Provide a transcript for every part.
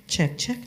Check, check.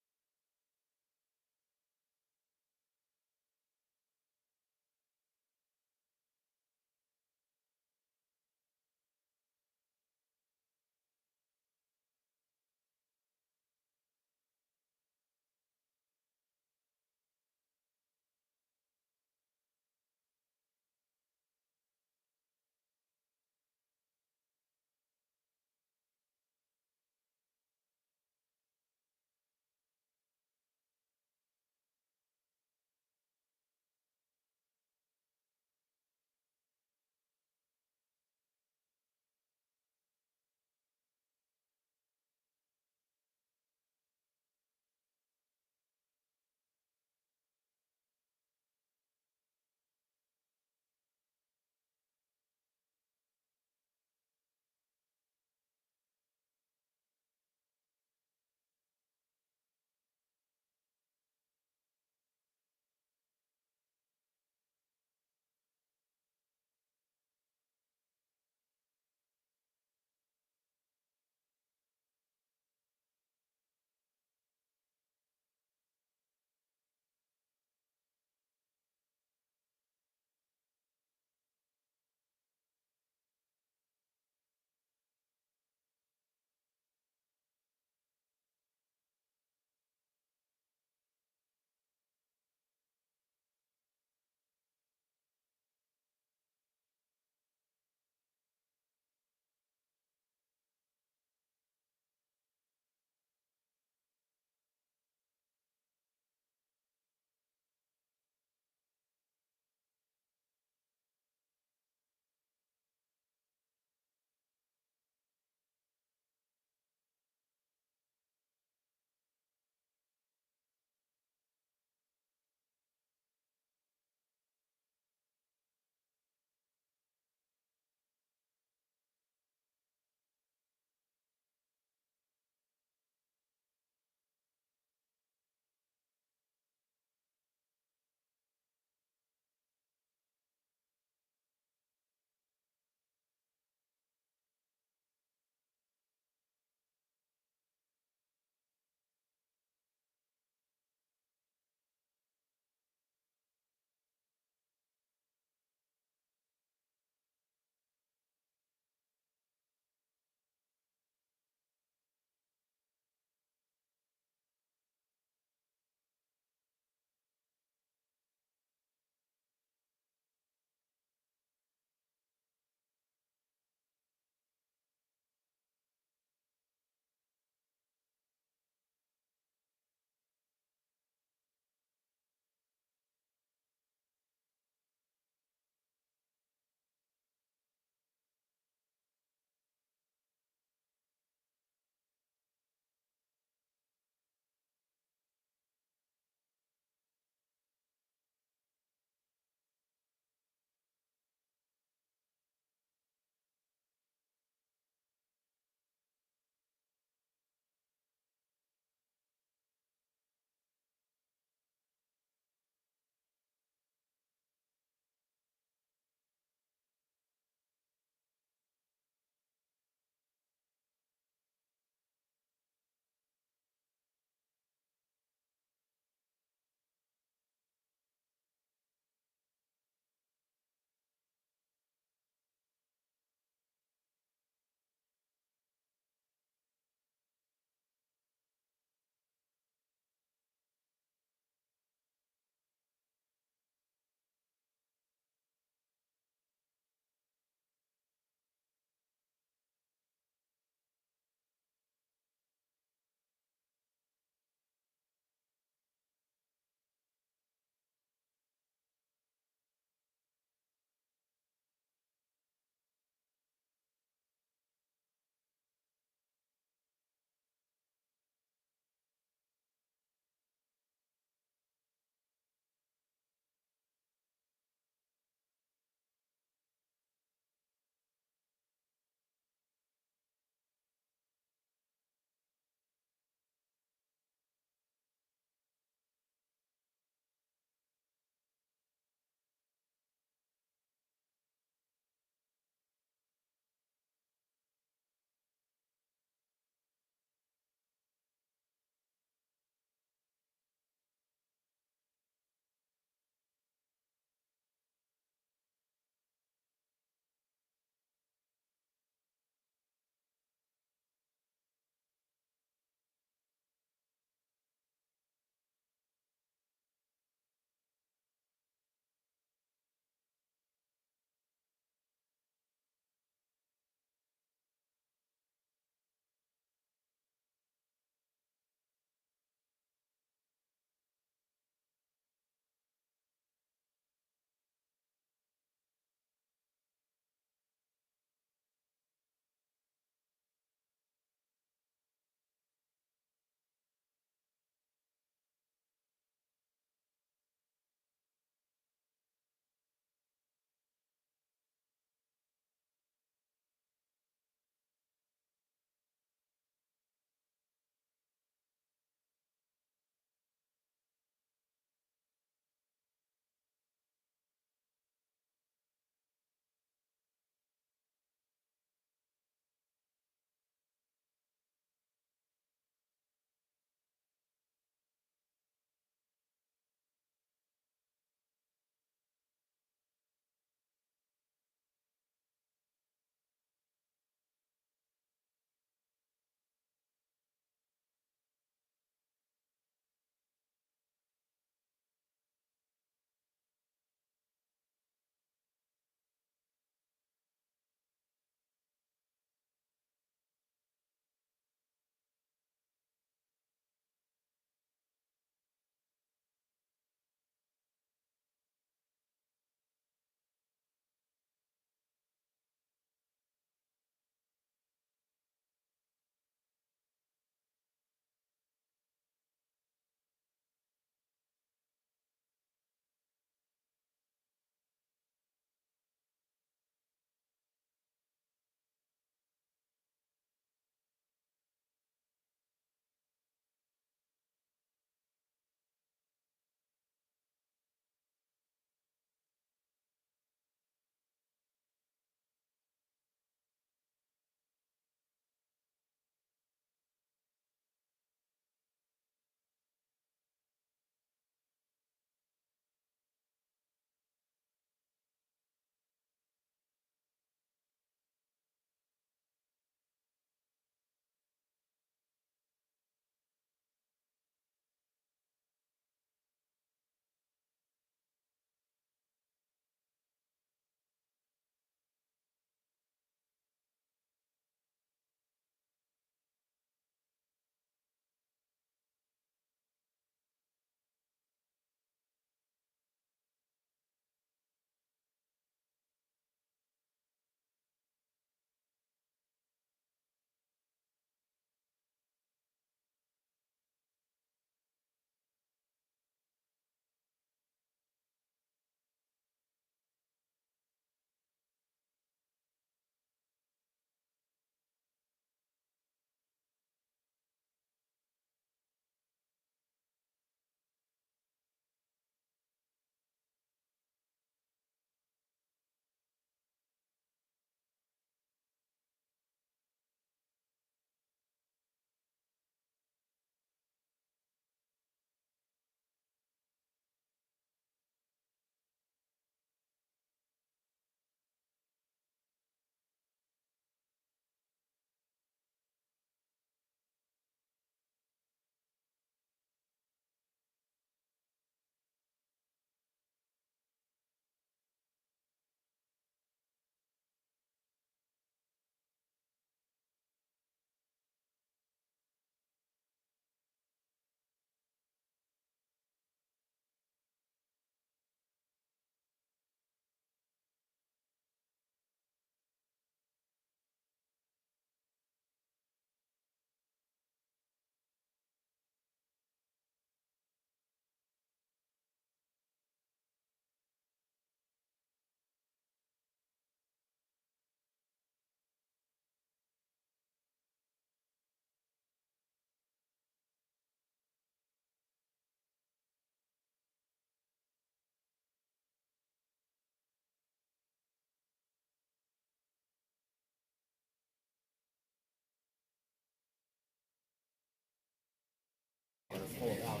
pull it out.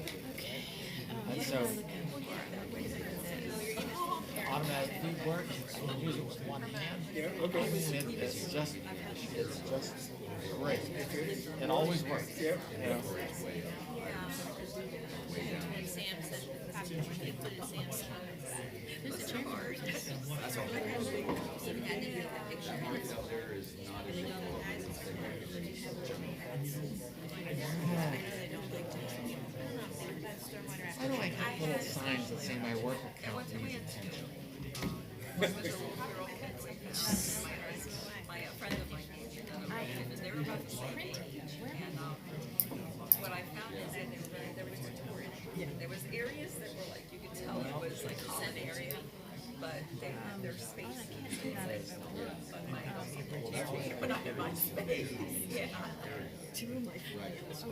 And so automatic feed work, you can use it with one hand. I mean, it's just great. It always works. You know? Why do I have little signs that say my work account needs attention? My friend of mine, and they were about to print, and what I found is that there was there was areas that were like, you could tell it was like common area, but they had their space. But not in my space. Yeah. Two of my friends.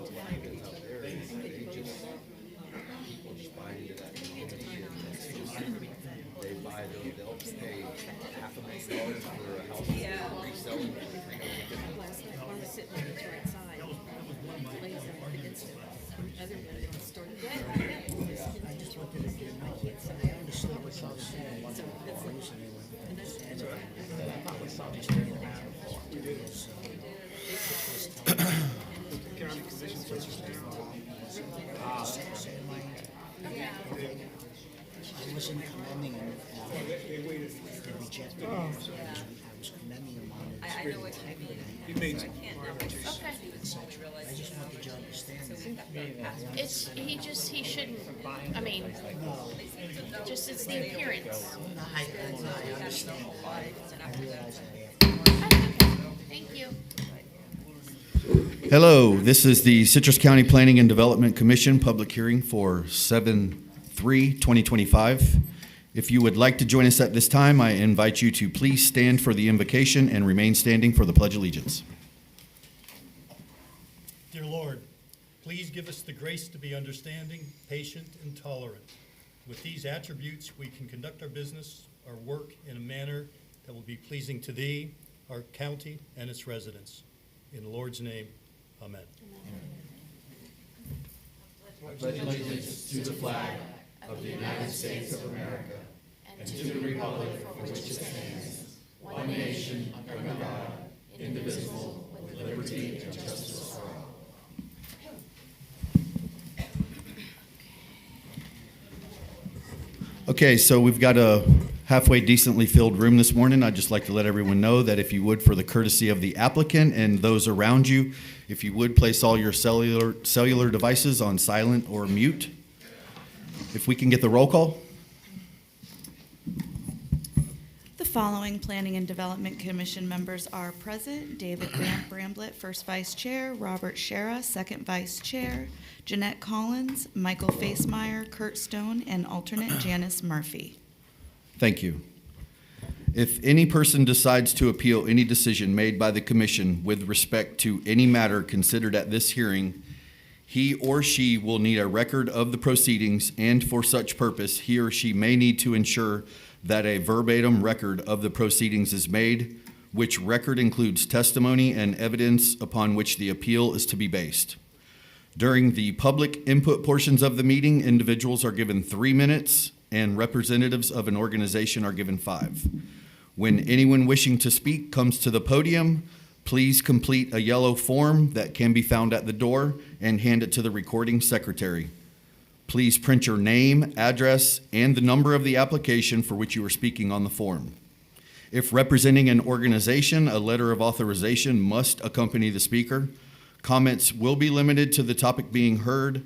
People just buy into that community and they buy those, they'll pay $500,000 for a house reselling it for $350,000. Last night, one was sitting on his right side, lays up against it. The other one started. I just looked at it again. I can't say I understood what I was saying. So that's like, and that's I thought we saw this thing around before. I wasn't commending him. They rejected it. I was commending him on it. I know what you mean. He made I can't now. I just wanted you to understand that. He shouldn't, I mean, it's the appearance. I understand that. I realize that Thank you. Hello, this is the Citrus County Planning and Development Commission public hearing for 7/3/2025. If you would like to join us at this time, I invite you to please stand for the invocation and remain standing for the Pledge of Allegiance. Dear Lord, please give us the grace to be understanding, patient, and tolerant. With these attributes, we can conduct our business, our work in a manner that will be pleasing to Thee, our county, and its residents. In the Lord's name, amen. I pledge allegiance to the flag of the United States of America and to the republic for which it stands, one nation, under God, indivisible, with liberty and justice for all. Okay, so we've got a halfway decently filled room this morning. I'd just like to let everyone know that if you would, for the courtesy of the applicant and those around you, if you would place all your cellular devices on silent or mute. If we can get the roll call. The following Planning and Development Commission members are present: David Bramblett, First Vice Chair; Robert Shera, Second Vice Chair; Jeanette Collins; Michael Facemeyer; Kurt Stone; and alternate Janice Murphy. Thank you. If any person decides to appeal any decision made by the commission with respect to any matter considered at this hearing, he or she will need a record of the proceedings, and for such purpose, he or she may need to ensure that a verbatim record of the proceedings is made, which record includes testimony and evidence upon which the appeal is to be based. During the public input portions of the meeting, individuals are given 3 minutes and representatives of an organization are given 5. When anyone wishing to speak comes to the podium, please complete a yellow form that can be found at the door and hand it to the recording secretary. Please print your name, address, and the number of the application for which you are speaking on the form. If representing an organization, a letter of authorization must accompany the speaker. Comments will be limited to the topic being heard.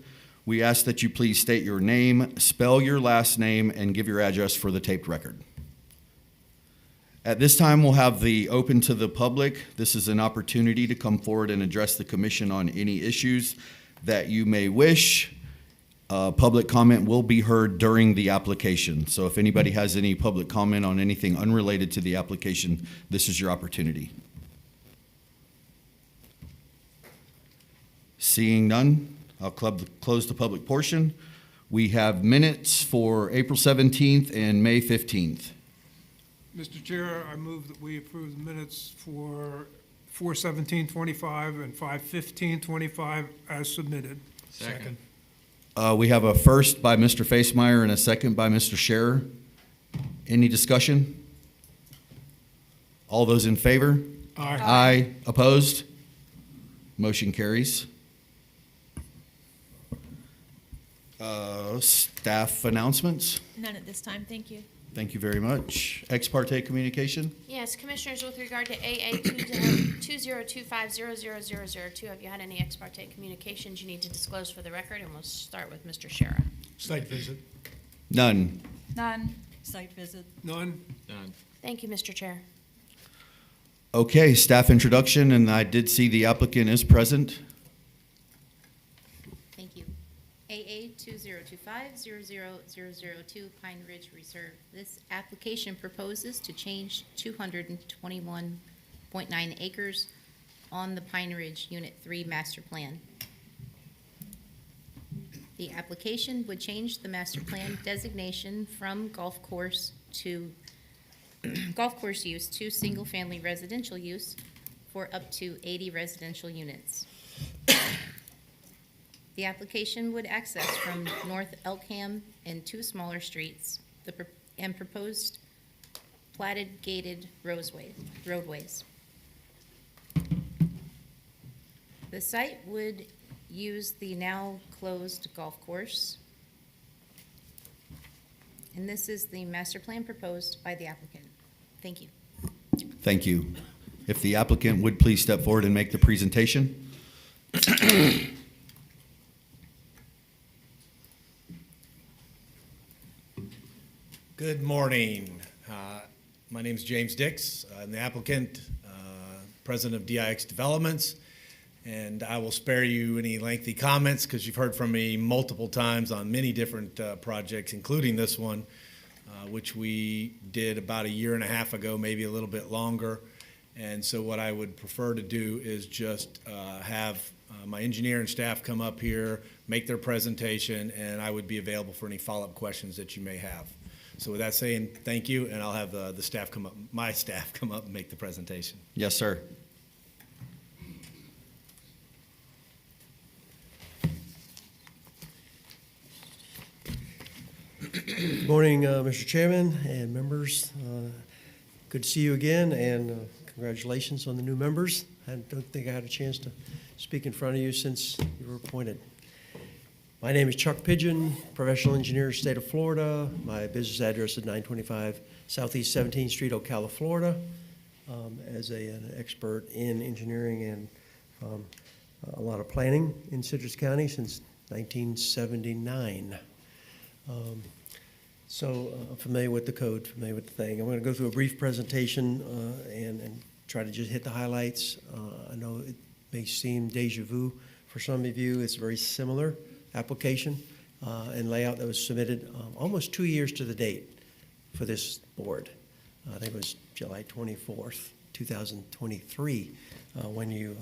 We ask that you please state your name, spell your last name, and give your address for the taped record. At this time, we'll have the open to the public. This is an opportunity to come forward and address the commission on any issues that you may wish. Public comment will be heard during the application. So if anybody has any public comment on anything unrelated to the application, this is your opportunity. Seeing none, I'll close the public portion. We have minutes for April 17th and May 15th. Mr. Chair, I move that we approve the minutes for 4/17/25 and 5/15/25 as submitted. Second. We have a first by Mr. Facemeyer and a second by Mr. Scherer. Any discussion? All those in favor? Aye. Aye. Opposed? Motion carries. Staff announcements. None at this time, thank you. Thank you very much. Ex parte communication. Yes, Commissioners, with regard to AA 2025000002, have you had any ex parte communications you need to disclose for the record? And we'll start with Mr. Shara. Site visit. None. None. Site visit. None. Thank you, Mr. Chair. Okay, staff introduction, and I did see the applicant is present. Thank you. AA 2025000002 Pine Ridge Reserve. This application proposes to change 221.9 acres on the Pine Ridge Unit 3 Master Plan. The application would change the master plan designation from golf course to golf course use to single-family residential use for up to 80 residential units. The application would access from North Elkham and two smaller streets, and proposed platted gated roadways. The site would use the now closed golf course. And this is the master plan proposed by the applicant. Thank you. Thank you. If the applicant would please step forward and make the presentation. Good morning. My name is James Dix. I'm the applicant, president of DIX Developments, and I will spare you any lengthy comments because you've heard from me multiple times on many different projects, including this one, which we did about a year and a half ago, maybe a little bit longer. And so what I would prefer to do is just have my engineer and staff come up here, make their presentation, and I would be available for any follow-up questions that you may have. So with that saying, thank you, and I'll have the staff come up, my staff come up and make the presentation. Yes, sir. Good morning, Mr. Chairman and members. Good to see you again, and congratulations on the new members. I don't think I had a chance to speak in front of you since you were appointed. My name is Chuck Pigeon, professional engineer, state of Florida. My business address is 925 Southeast 17th Street, Ocala, Florida. As an expert in engineering and a lot of planning in Citrus County since 1979. So I'm familiar with the code, familiar with the thing. I'm going to go through a brief presentation and try to just hit the highlights. I know it may seem deja vu for some of you. It's a very similar application and layout that was submitted almost 2 years to the date for this board. I think it was July 24th, 2023, when you,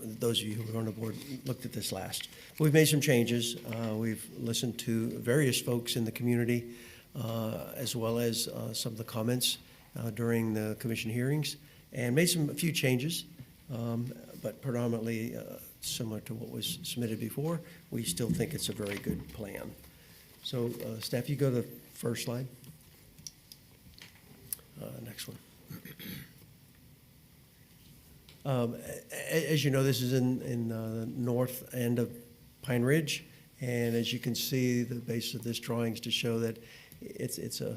those of you who were on the board looked at this last. We've made some changes. We've listened to various folks in the community, as well as some of the comments during the commission hearings, and made a few changes, but predominantly similar to what was submitted before. We still think it's a very good plan. So, staff, you go to the first slide. Next one. As you know, this is in the north end of Pine Ridge, and as you can see, the base of this drawing is to show that it's a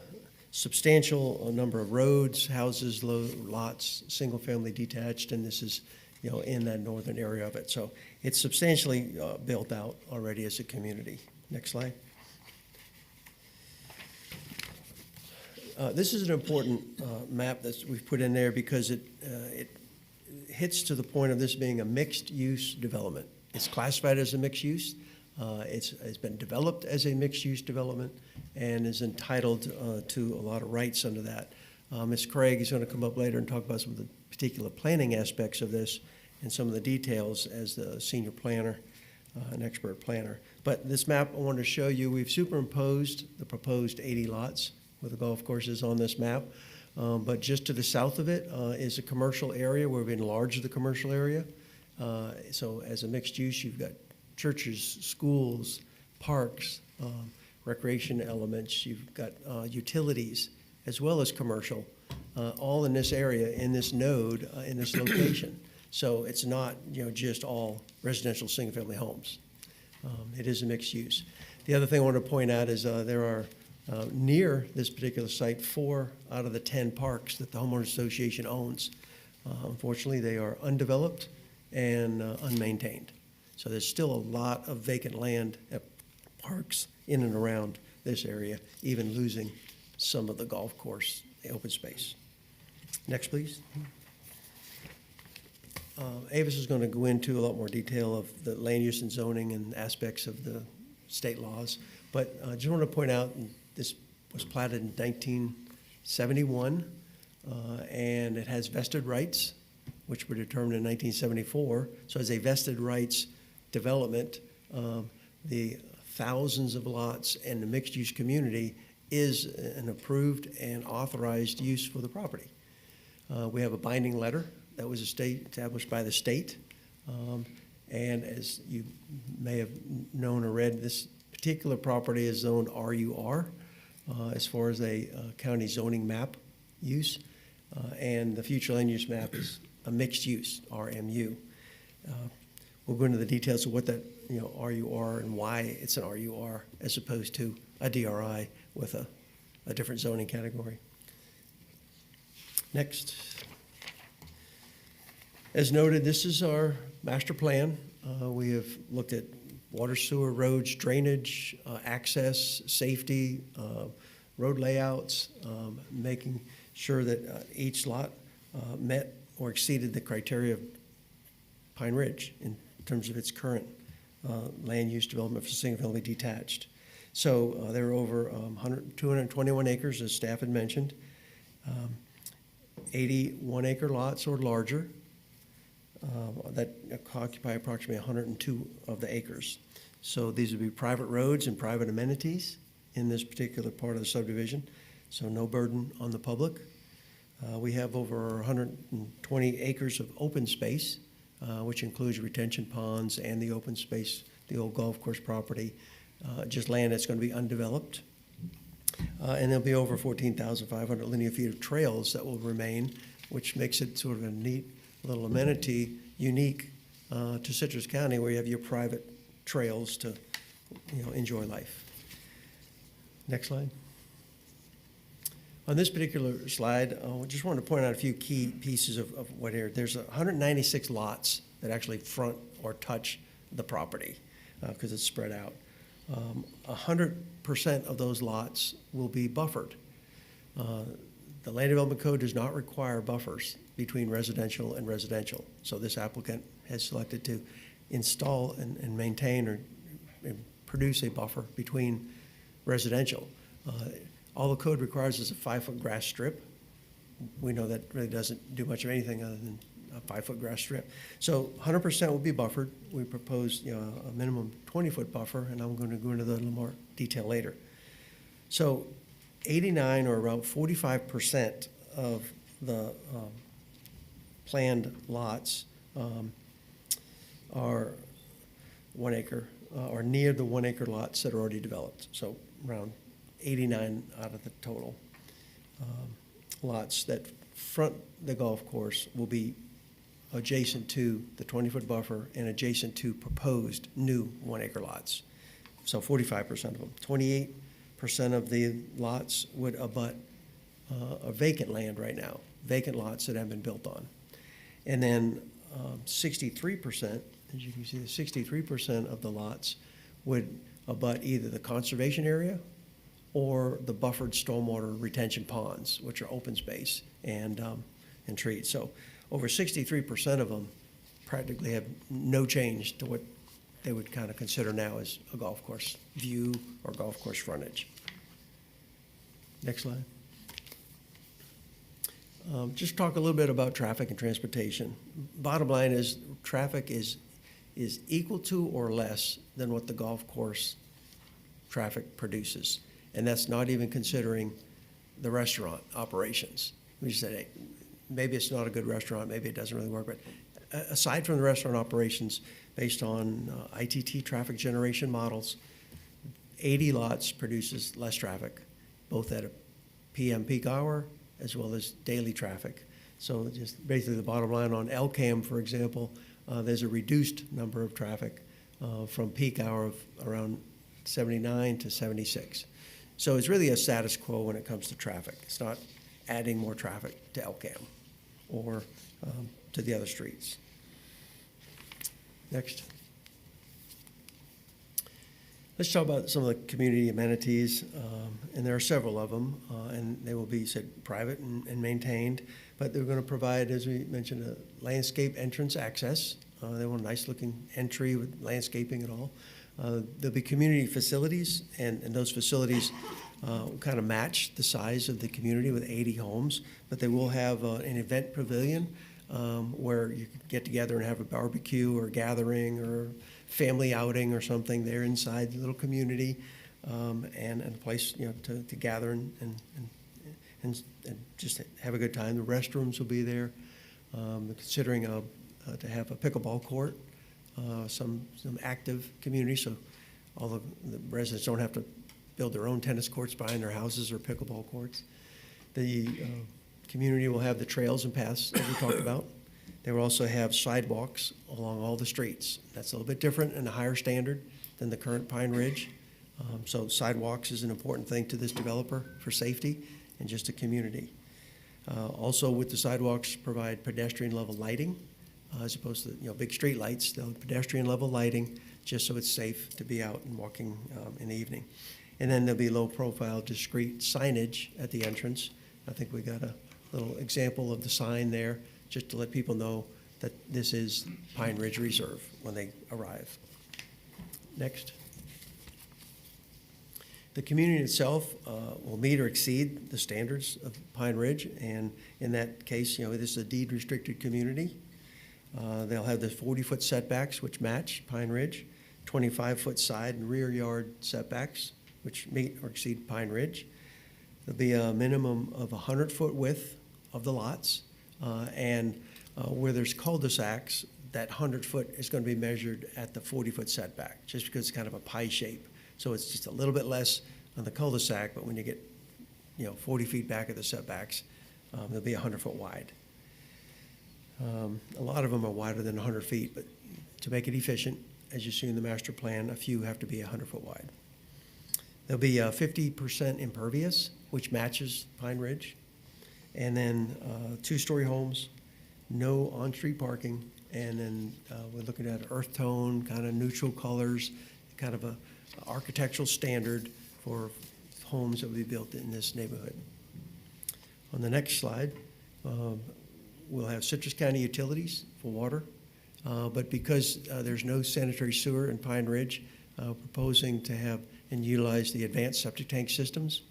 substantial number of roads, houses, lots, single-family detached, and this is, you know, in that northern area of it. So it's substantially built out already as a community. Next slide. This is an important map that we've put in there because it hits to the point of this being a mixed-use development. It's classified as a mixed use. It's been developed as a mixed-use development and is entitled to a lot of rights under that. Ms. Craig is going to come up later and talk about some of the particular planning aspects of this and some of the details as the senior planner, an expert planner. But this map I wanted to show you, we've superimposed the proposed 80 lots where the golf course is on this map. But just to the south of it is a commercial area where we've enlarged the commercial area. So as a mixed use, you've got churches, schools, parks, recreation elements. You've got utilities as well as commercial, all in this area, in this node, in this location. So it's not, just all residential single-family homes. It is a mixed use. The other thing I want to point out is there are near this particular site 4 out of the 10 parks that the homeowners association owns. Unfortunately, they are undeveloped and unmaintained. So there's still a lot of vacant land at parks in and around this area, even losing some of the golf course open space. Next, please. Avis is going to go into a lot more detail of the land use and zoning and aspects of the state laws. But I just want to point out, this was platted in 1971, and it has vested rights, which were determined in 1974. So as a vested rights development, the thousands of lots and the mixed-use community is an approved and authorized use for the property. We have a binding letter that was established by the state. And as you may have known or read, this particular property is zoned RUR as far as a county zoning map use. And the future land use map is a mixed use, RMU. We'll go into the details of what that RUR and why it's an RUR as opposed to a DRI with a different zoning category. Next. As noted, this is our master plan. We have looked at water, sewer, roads, drainage, access, safety, road layouts, making sure that each lot met or exceeded the criteria of Pine Ridge in terms of its current land use development for single-family detached. So there are over 221 acres, as staff had mentioned, 81 acre lots or larger that occupy approximately 102 of the acres. So these would be private roads and private amenities in this particular part of the subdivision, so no burden on the public. We have over 120 acres of open space, which includes retention ponds and the open space, the old golf course property, just land that's going to be undeveloped. And there'll be over 14,500 linear feet of trails that will remain, which makes it sort of a neat little amenity unique to Citrus County, where you have your private trails to enjoy life. Next slide. On this particular slide, I just want to point out a few key pieces of what here. There's 196 lots that actually front or touch the property because it's spread out. 100% of those lots will be buffered. The Land Development Code does not require buffers between residential and residential. So this applicant has selected to install and maintain or produce a buffer between residential. All the code requires is a 5-foot grass strip. We know that really doesn't do much of anything other than a 5-foot grass strip. So 100% will be buffered. We propose a minimum 20-foot buffer, and I'm going to go into that in a little more detail later. So 89 or around 45% of the planned lots are 1 acre or near the 1 acre lots that are already developed. So around 89 out of the total lots that front the golf course will be adjacent to the 20-foot buffer and adjacent to proposed new 1 acre lots. So 45% of them. 28% of the lots would abut a vacant land right now, vacant lots that haven't been built on. And then 63%, as you can see, 63% of the lots would abut either the conservation area or the buffered stormwater retention ponds, which are open space and trees. So over 63% of them practically have no change to what they would kind of consider now as a golf course view or golf course frontage. Next slide. Just talk a little bit about traffic and transportation. Bottom line is traffic is equal to or less than what the golf course traffic produces. And that's not even considering the restaurant operations. We said, hey, maybe it's not a good restaurant, maybe it doesn't really work, but aside from the restaurant operations, based on ITT traffic generation models. 80 lots produces less traffic, both at a PM peak hour as well as daily traffic. So just basically the bottom line on LCAM, for example, there's a reduced number of traffic from peak hour of around 79 to 76. So it's really a status quo when it comes to traffic. It's not adding more traffic to LCAM or to the other streets. Next. Let's talk about some of the community amenities, and there are several of them, and they will be said private and maintained, but they're going to provide, as we mentioned, a landscape entrance access. They want a nice looking entry with landscaping and all. There'll be community facilities, and those facilities kind of match the size of the community with 80 homes, but they will have an event pavilion where you can get together and have a barbecue or gathering or family outing or something there inside the little community, and a place to gather and just have a good time. The restrooms will be there. Considering to have a pickleball court, some active community, so all the residents don't have to build their own tennis courts behind their houses or pickleball courts. The community will have the trails and paths that we talked about. They will also have sidewalks along all the streets. That's a little bit different and a higher standard than the current Pine Ridge. So sidewalks is an important thing to this developer for safety and just a community. Also with the sidewalks provide pedestrian level lighting as opposed to big street lights. They'll have pedestrian level lighting just so it's safe to be out and walking in the evening. And then there'll be low profile discrete signage at the entrance. I think we got a little example of the sign there, just to let people know that this is Pine Ridge Reserve when they arrive. Next. The community itself will meet or exceed the standards of Pine Ridge, and in that case, this is a deed-restricted community. They'll have the 40-foot setbacks, which match Pine Ridge, 25-foot side and rear yard setbacks, which meet or exceed Pine Ridge. There'll be a minimum of 100-foot width of the lots, and where there's cul-de-sacs, that 100-foot is going to be measured at the 40-foot setback, just because it's kind of a pie shape. So it's just a little bit less on the cul-de-sac, but when you get 40 feet back of the setbacks, they'll be 100-foot wide. A lot of them are wider than 100 feet, but to make it efficient, as you see in the master plan, a few have to be 100-foot wide. There'll be 50% impervious, which matches Pine Ridge. And then 2-story homes, no on-street parking, and then we're looking at earth tone, kind of neutral colors, kind of a architectural standard for homes that will be built in this neighborhood. On the next slide, we'll have Citrus County utilities for water, but because there's no sanitary sewer in Pine Ridge, proposing to have and utilize the advanced septic tank systems,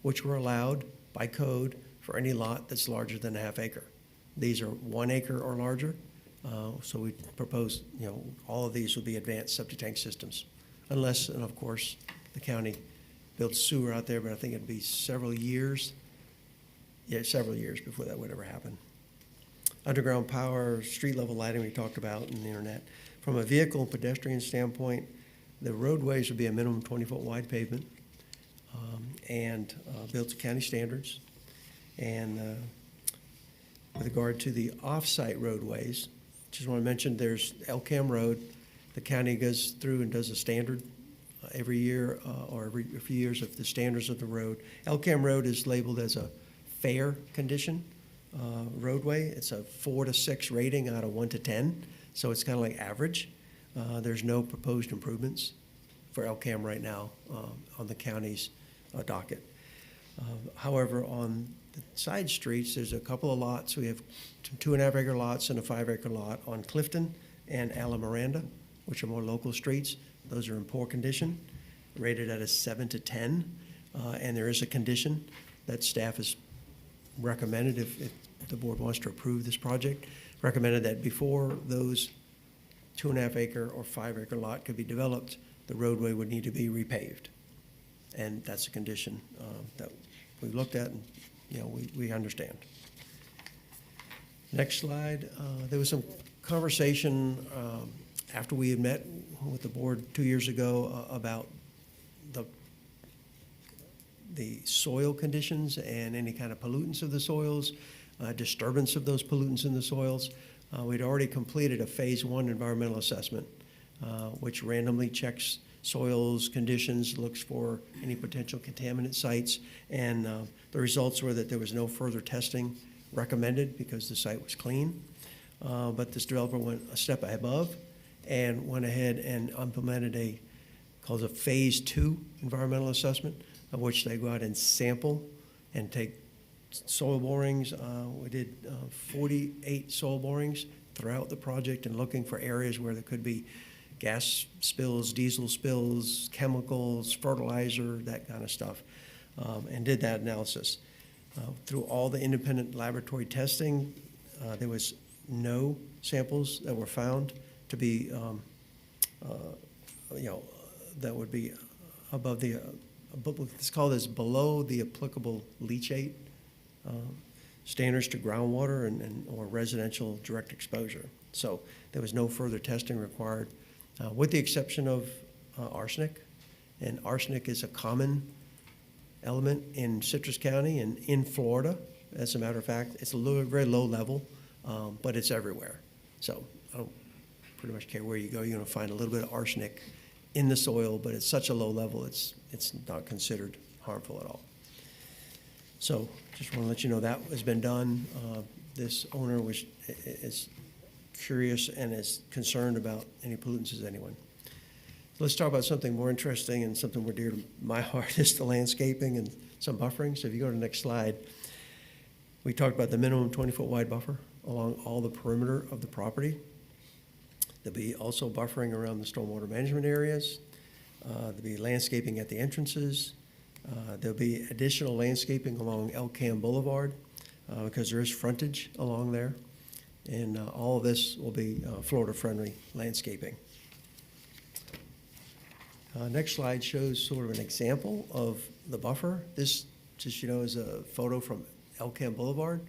which were allowed by code for any lot that's larger than a half acre. These are 1 acre or larger, so we propose, all of these will be advanced septic tank systems, unless, and of course, the county builds sewer out there, but I think it'd be several years before that would ever happen. Underground power, street level lighting we talked about, and the internet. From a vehicle and pedestrian standpoint, the roadways would be a minimum 20-foot wide pavement and built to county standards. And with regard to the off-site roadways, just want to mention there's LCAM Road. The county goes through and does a standard every year or every few years of the standards of the road. LCAM Road is labeled as a fair condition roadway. It's a 4 to 6 rating out of 1 to 10, so it's kind of like average. There's no proposed improvements for LCAM right now on the county's docket. However, on the side streets, there's a couple of lots. We have 2.5 acre lots and a 5 acre lot on Clifton and Ala Miranda, which are more local streets. Those are in poor condition, rated at a 7 to 10. And there is a condition that staff has recommended, if the board wants to approve this project, recommended that before those 2.5 acre or 5 acre lot could be developed, the roadway would need to be repaved. And that's a condition that we looked at and we understand. Next slide. There was some conversation after we had met with the board 2 years ago about the soil conditions and any kind of pollutants of the soils, disturbance of those pollutants in the soils, we'd already completed a phase 1 environmental assessment, which randomly checks soils conditions, looks for any potential contaminant sites, and the results were that there was no further testing recommended because the site was clean. But this developer went a step above and went ahead and implemented called a phase 2 environmental assessment, of which they go out and sample and take soil borings. We did 48 soil borings throughout the project and looking for areas where there could be gas spills, diesel spills, chemicals, fertilizer, that kind of stuff, and did that analysis. Through all the independent laboratory testing, there was no samples that were found to be, that would be above the, let's call this below the applicable leachate standards to groundwater or residential direct exposure. So there was no further testing required, with the exception of arsenic. And arsenic is a common element in Citrus County and in Florida. As a matter of fact, it's a very low level, but it's everywhere. So I don't pretty much care where you go, you're going to find a little bit of arsenic in the soil, but it's such a low level, it's not considered harmful at all. So just want to let you know that has been done. This owner is curious and is concerned about any pollutants as anyone. Let's talk about something more interesting and something more dear to my heart is the landscaping and some buffering. So if you go to the next slide, we talked about the minimum 20-foot wide buffer along all the perimeter of the property. There'll be also buffering around the stormwater management areas. There'll be landscaping at the entrances. There'll be additional landscaping along Elkham Boulevard because there is frontage along there. And all of this will be Florida-friendly landscaping. Next slide shows sort of an example of the buffer. This, just is a photo from Elkham Boulevard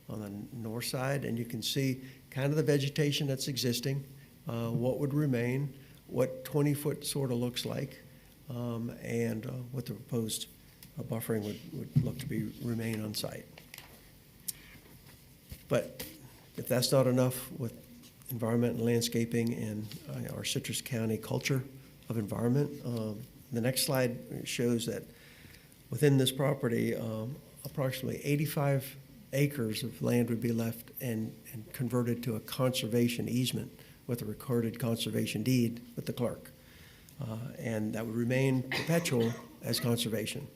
on the north side, and you can see kind of the vegetation that's existing, what would remain, what 20-foot sort of looks like, and what the proposed buffering would look to be remain on site. But if that's not enough with environment and landscaping and our Citrus County culture of environment, the next slide shows that within this property, approximately 85 acres of land would be left and converted to a conservation easement with a recorded conservation deed with the clerk. And that would remain perpetual as conservation.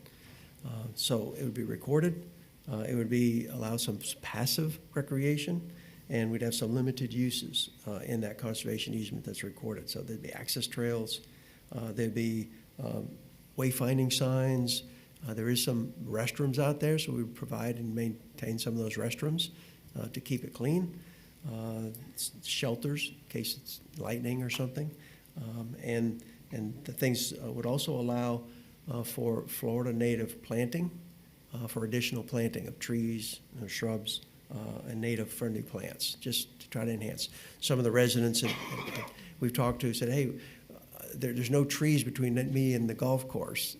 So it would be recorded. It would allow some passive recreation, and we'd have some limited uses in that conservation easement that's recorded. So there'd be access trails, there'd be wayfinding signs. There is some restrooms out there, so we provide and maintain some of those restrooms to keep it clean. Shelters in case it's lightning or something. And the things would also allow for Florida native planting, for additional planting of trees, shrubs, and native friendly plants, just to try to enhance. Some of the residents we've talked to said, hey, there's no trees between me and the golf course.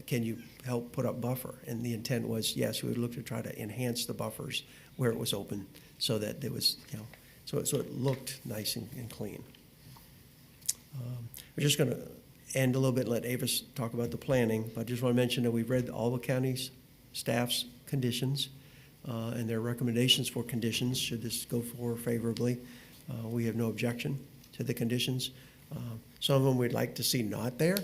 Can you help put up buffer? And the intent was, yes, we would look to try to enhance the buffers where it was open so that there was, so it looked nice and clean. We're just going to end a little bit and let Avis talk about the planning, but I just want to mention that we've read all the county's staff's conditions and their recommendations for conditions should this go forward favorably. We have no objection to the conditions. Some of them we'd like to see not there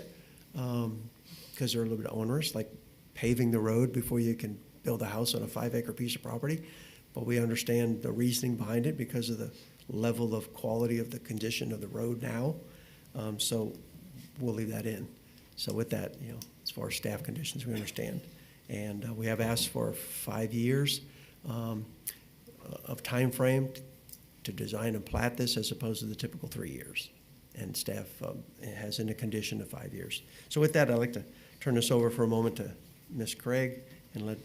because they're a little bit onerous, like paving the road before you can build a house on a 5-acre piece of property. But we understand the reasoning behind it because of the level of quality of the condition of the road now. So we'll leave that in. So with that, as far as staff conditions, we understand. And we have asked for 5 years of time frame to design and plat this as opposed to the typical 3 years. And staff has in a condition of 5 years. So with that, I'd like to turn this over for a moment to Ms. Craig and let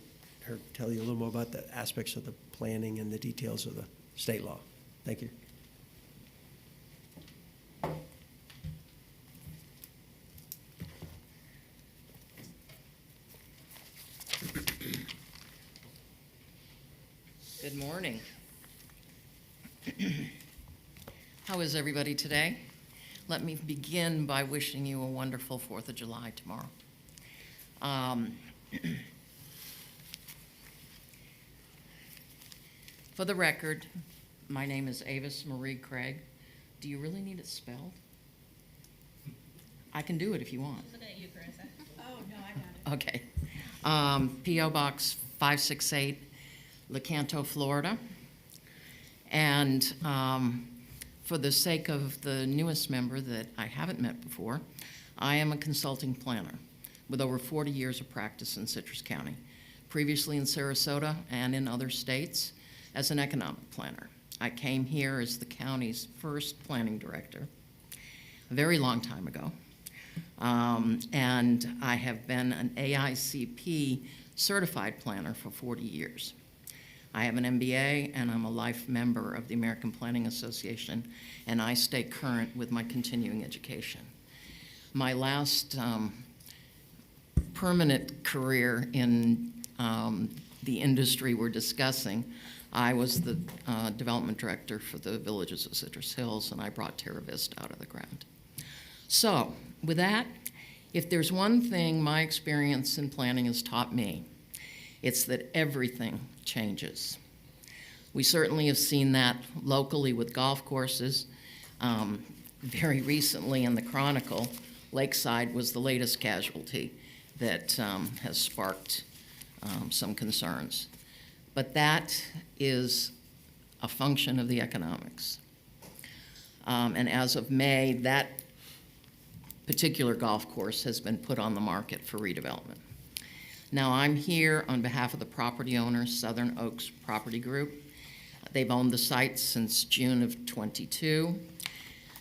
her tell you a little more about the aspects of the planning and the details of the state law. Thank you. Good morning. How is everybody today? Let me begin by wishing you a wonderful 4th of July tomorrow. For the record, my name is Avis Marie Craig. Do you really need it spelled? I can do it if you want. Looking at you, Carissa. Oh, no, I got it. Okay. P.O. Box 568, Lecanto, Florida. And for the sake of the newest member that I haven't met before, I am a consulting planner with over 40 years of practice in Citrus County, previously in Sarasota and in other states as an economic planner. I came here as the county's first planning director a very long time ago. And I have been an AICP certified planner for 40 years. I have an MBA and I'm a life member of the American Planning Association, and I stay current with my continuing education. My last permanent career in the industry we're discussing, I was the development director for the villages of Citrus Hills, and I brought Terra Vista out of the ground. So, with that, if there's one thing my experience in planning has taught me, it's that everything changes. We certainly have seen that locally with golf courses. Very recently in the Chronicle, Lakeside was the latest casualty that has sparked some concerns. But that is a function of the economics. And as of May, that particular golf course has been put on the market for redevelopment. Now, I'm here on behalf of the property owner, Southern Oaks Property Group. They've owned the site since June of '22.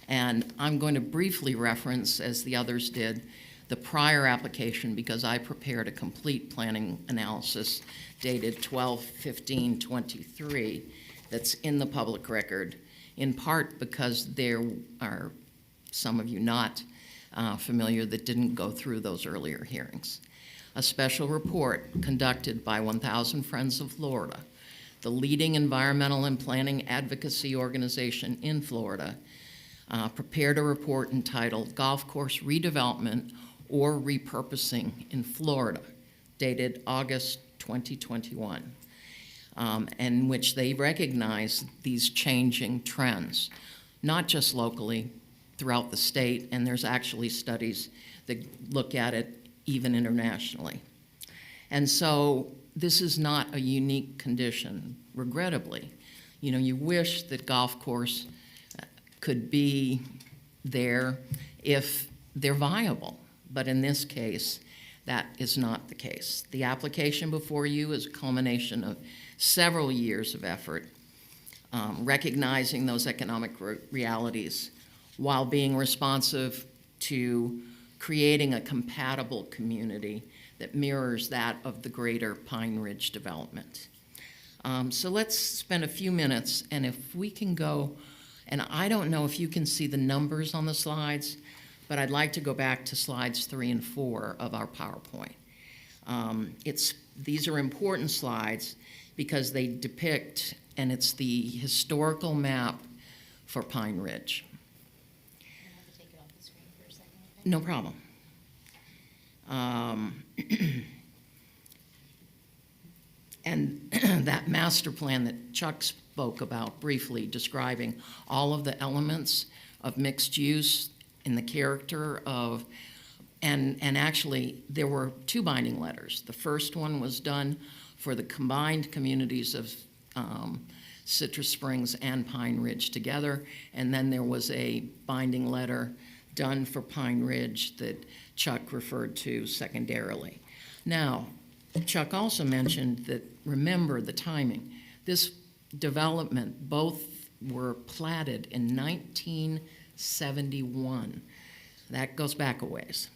And I'm going to briefly reference, as the others did, the prior application because I prepared a complete planning analysis dated 12/15/23 that's in the public record, in part because there are some of you not familiar that didn't go through those earlier hearings. A special report conducted by 1,000 Friends of Florida, the leading environmental and planning advocacy organization in Florida, prepared a report entitled Golf Course Redevelopment or Repurposing in Florida, dated August 2021, in which they recognize these changing trends, not just locally, throughout the state, and there's actually studies that look at it even internationally. And so this is not a unique condition, regrettably. You know, you wish that golf course could be there if they're viable, but in this case, that is not the case. The application before you is a culmination of several years of effort, recognizing those economic realities while being responsive to creating a compatible community that mirrors that of the greater Pine Ridge development. So let's spend a few minutes, and if we can go, and I don't know if you can see the numbers on the slides, but I'd like to go back to slides 3 and 4 of our PowerPoint. These are important slides because they depict, and it's the historical map for Pine Ridge. No problem. And that master plan that Chuck spoke about briefly, describing all of the elements of mixed use in the character of, and actually there were 2 binding letters. The first one was done for the combined communities of Citrus Springs and Pine Ridge together, and then there was a binding letter done for Pine Ridge that Chuck referred to secondarily. Now, Chuck also mentioned that, remember the timing. This development, both were platted in 1971. That goes back a ways.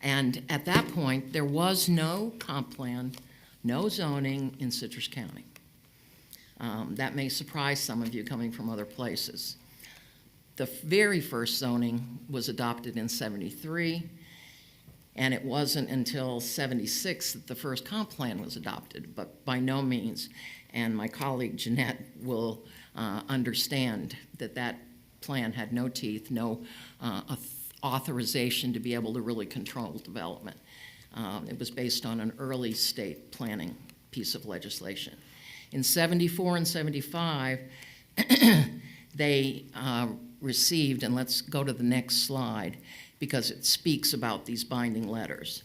And at that point, there was no comp plan, no zoning in Citrus County. That may surprise some of you coming from other places. The very first zoning was adopted in '73, And it wasn't until 76 that the first comp plan was adopted, but by no means. And my colleague Jeanette will understand that that plan had no teeth, no authorization to be able to really control development. It was based on an early state planning piece of legislation. In 74 and 75, they received, and let's go to the next slide, because it speaks about these binding letters.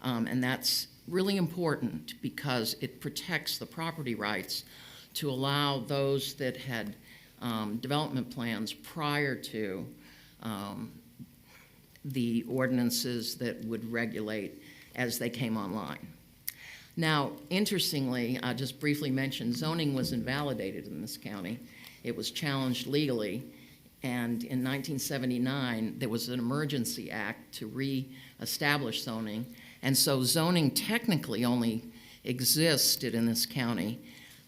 And that's really important because it protects the property rights to allow those that had development plans prior to the ordinances that would regulate as they came online. Now, interestingly, I just briefly mentioned zoning was invalidated in this county. It was challenged legally, and in 1979, there was an emergency act to re-establish zoning, and so zoning technically only existed in this county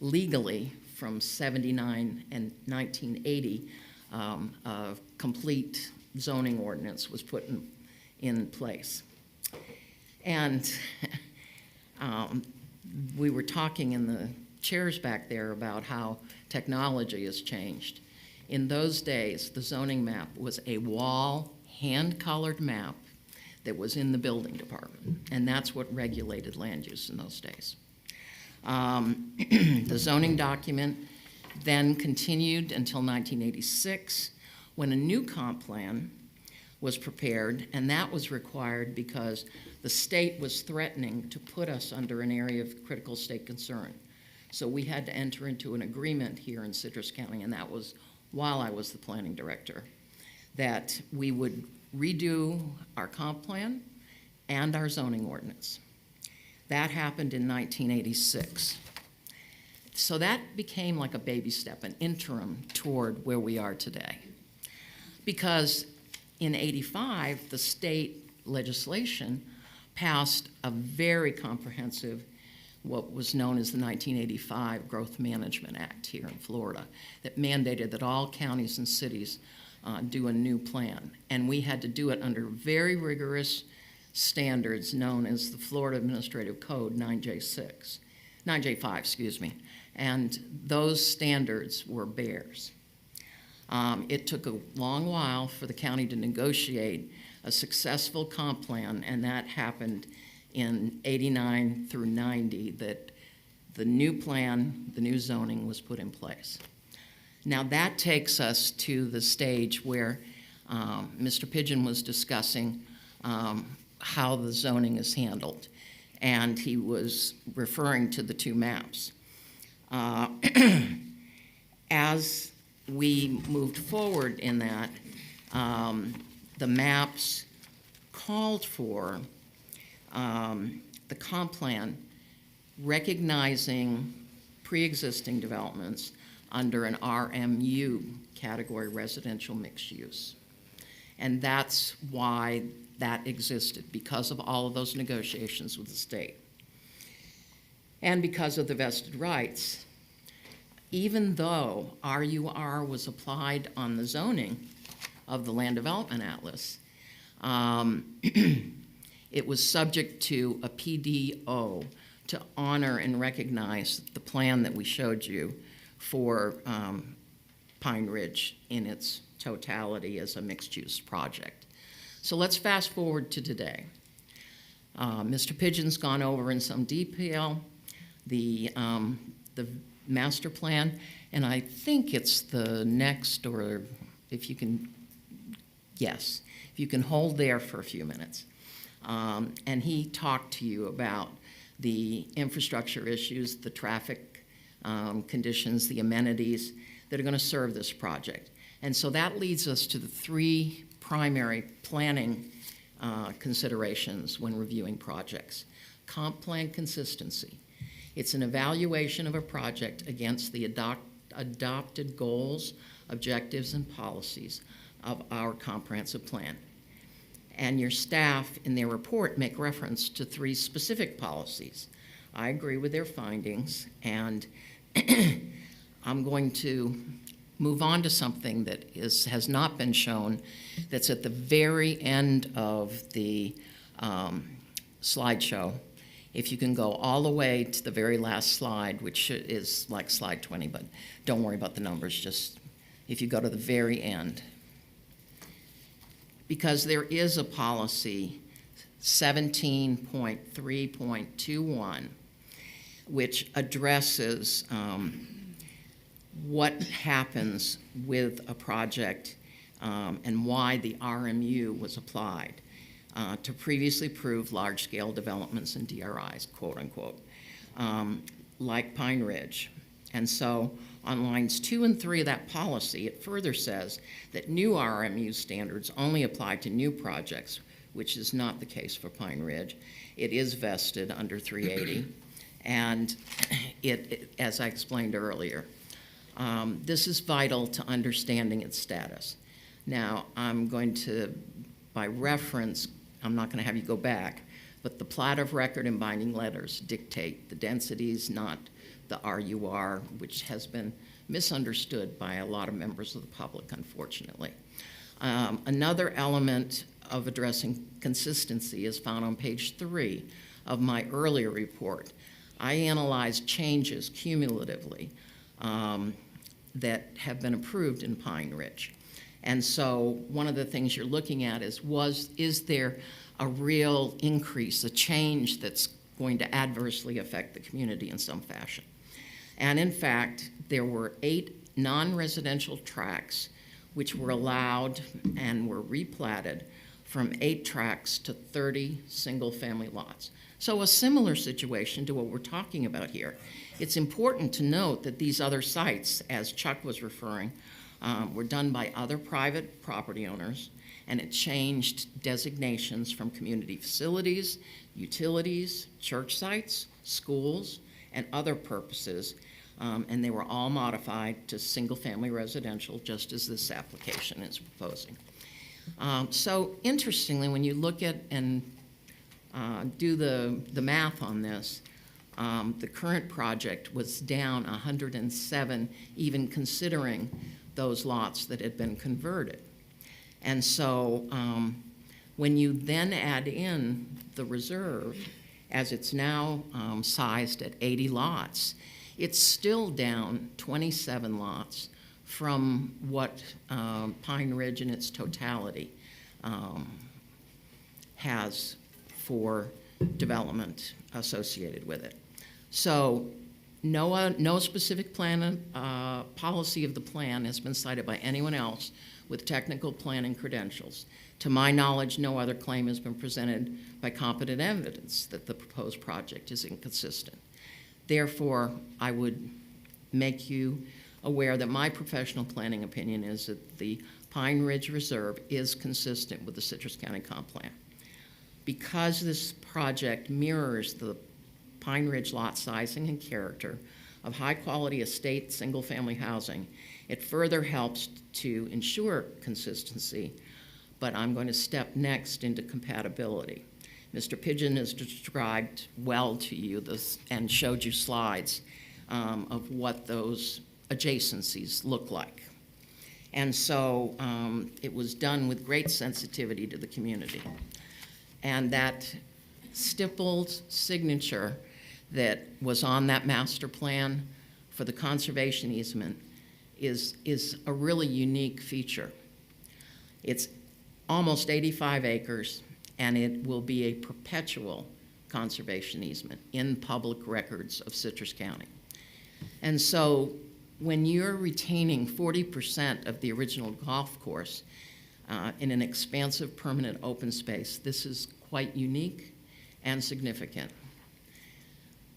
legally from 79 and 1980. A complete zoning ordinance was put in place. And we were talking in the chairs back there about how technology has changed. In those days, the zoning map was a wall, hand-colored map that was in the building department, and that's what regulated land use in those days. The zoning document then continued until 1986, when a new comp plan was prepared, and that was required because the state was threatening to put us under an area of critical state concern. So we had to enter into an agreement here in Citrus County, and that was while I was the planning director, that we would redo our comp plan and our zoning ordinance. That happened in 1986. So that became like a baby step, an interim toward where we are today. Because in '85, the state legislation passed a very comprehensive, what was known as the 1985 Growth Management Act here in Florida, that mandated that all counties and cities do a new plan. And we had to do it under very rigorous standards known as the Florida Administrative Code 9J5, excuse me. And those standards were bears. It took a long while for the county to negotiate a successful comp plan, and that happened in '89 through '90, that the new plan, the new zoning was put in place. Now that takes us to the stage where Mr. Pigeon was discussing how the zoning is handled, and he was referring to the two maps. As we moved forward in that, the maps called for the comp plan recognizing pre-existing developments under an RMU category, residential mixed use. And that's why that existed, because of all of those negotiations with the state. And because of the vested rights. Even though RUR was applied on the zoning of the Land Development Atlas, it was subject to a PDO to honor and recognize the plan that we showed you for Pine Ridge in its totality as a mixed-use project. So let's fast forward to today. Mr. Pigeon's gone over in some detail the master plan, and I think it's the next, or if you can, yes, if you can hold there for a few minutes. And he talked to you about the infrastructure issues, the traffic conditions, the amenities that are going to serve this project. And so that leads us to the three primary planning considerations when reviewing projects. Comp plan consistency. It's an evaluation of a project against the adopted goals, objectives, and policies of our comprehensive plan. And your staff in their report make reference to three specific policies. I agree with their findings, and I'm going to move on to something that has not been shown, that's at the very end of the slideshow. If you can go all the way to the very last slide, which is like slide 20, but don't worry about the numbers, just if you go to the very end. Because there is a policy, 17.3.21, which addresses what happens with a project and why the RMU was applied to previously approved large-scale developments and DRIs, quote unquote, like Pine Ridge. And so on lines 2 and 3 of that policy, it further says that new RMU standards only apply to new projects, which is not the case for Pine Ridge. It is vested under 380, and it, as I explained earlier, this is vital to understanding its status. Now, I'm going to, by reference, I'm not going to have you go back, but the plat of record and binding letters dictate the densities, not the RUR, which has been misunderstood by a lot of members of the public, unfortunately. Another element of addressing consistency is found on page 3 of my earlier report. I analyzed changes cumulatively that have been approved in Pine Ridge. And so one of the things you're looking at is there a real increase, a change that's going to adversely affect the community in some fashion? And in fact, there were 8 non-residential tracts which were allowed and were replatted from 8 tracts to 30 single-family lots. So a similar situation to what we're talking about here. It's important to note that these other sites, as Chuck was referring, were done by other private property owners, and it changed designations from community facilities, utilities, church sites, schools, and other purposes, and they were all modified to single-family residential, just as this application is proposing. So interestingly, when you look at and do the math on this, the current project was down 107, even considering those lots that had been converted. And so when you then add in the reserve, as it's now sized at 80 lots, it's still down 27 lots from what Pine Ridge in its totality has for development associated with it. So no specific plan, policy of the plan has been cited by anyone else with technical planning credentials. To my knowledge, no other claim has been presented by competent evidence that the proposed project is inconsistent. Therefore, I would make you aware that my professional planning opinion is that the Pine Ridge Reserve is consistent with the Citrus County Comp Plan. Because this project mirrors the Pine Ridge lot sizing and character of high-quality estate single-family housing, it further helps to ensure consistency, but I'm going to step next into compatibility. Mr. Pigeon has described well to you this and showed you slides of what those adjacencies look like. And so it was done with great sensitivity to the community. And that stippled signature that was on that master plan for the conservation easement is a really unique feature. It's almost 85 acres, and it will be a perpetual conservation easement in public records of Citrus County. And so when you're retaining 40% of the original golf course in an expansive permanent open space, this is quite unique and significant.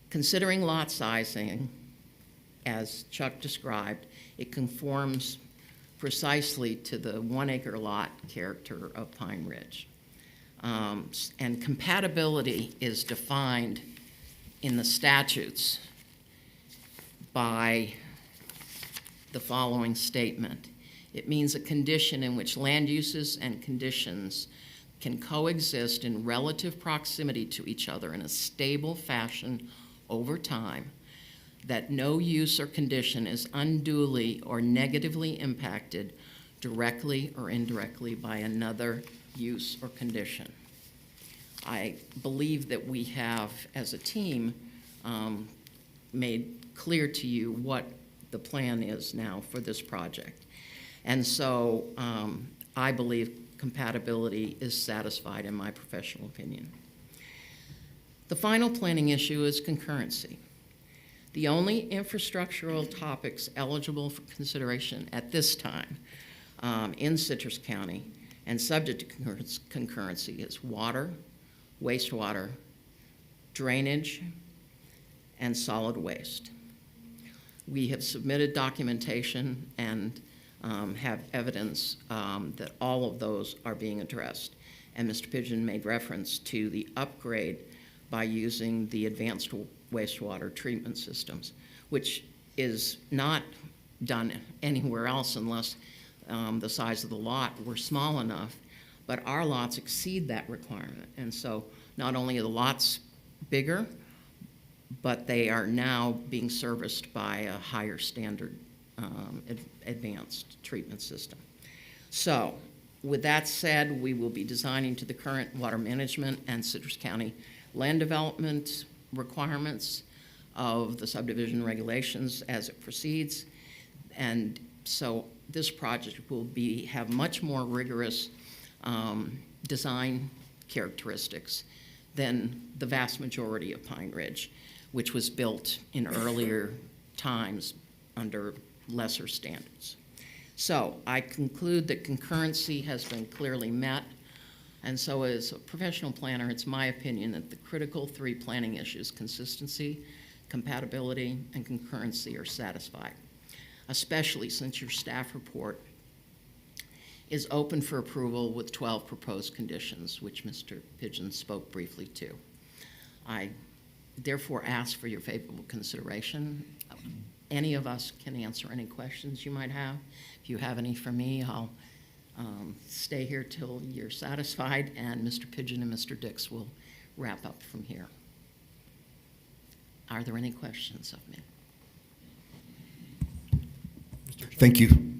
Considering lot sizing, as Chuck described, it conforms precisely to the 1 acre lot character of Pine Ridge. And compatibility is defined in the statutes by the following statement. It means a condition in which land uses and conditions can coexist in relative proximity to each other in a stable fashion over time, that no use or condition is unduly or negatively impacted directly or indirectly by another use or condition. I believe that we have, as a team, made clear to you what the plan is now for this project. And so I believe compatibility is satisfied in my professional opinion. The final planning issue is concurrency. The only infrastructural topics eligible for consideration at this time in Citrus County and subject to concurrency is water, wastewater, drainage, and solid waste. We have submitted documentation and have evidence that all of those are being addressed. And Mr. Pigeon made reference to the upgrade by using the advanced wastewater treatment systems, which is not done anywhere else unless the size of the lot were small enough, but our lots exceed that requirement. And so not only are the lots bigger, but they are now being serviced by a higher standard advanced treatment system. So with that said, we will be designing to the current water management and Citrus County land development requirements of the subdivision regulations as it proceeds. And so this project will have much more rigorous design characteristics than the vast majority of Pine Ridge, which was built in earlier times under lesser standards. So I conclude that concurrency has been clearly met. And so as a professional planner, it's my opinion that the critical three planning issues, consistency, compatibility, and concurrency, are satisfied, especially since your staff report is open for approval with 12 proposed conditions, which Mr. Pigeon spoke briefly to. I therefore ask for your favorable consideration. Any of us can answer any questions you might have. If you have any for me, I'll stay here till you're satisfied, and Mr. Pigeon and Mr. Dix will wrap up from here. Are there any questions of me? Thank you.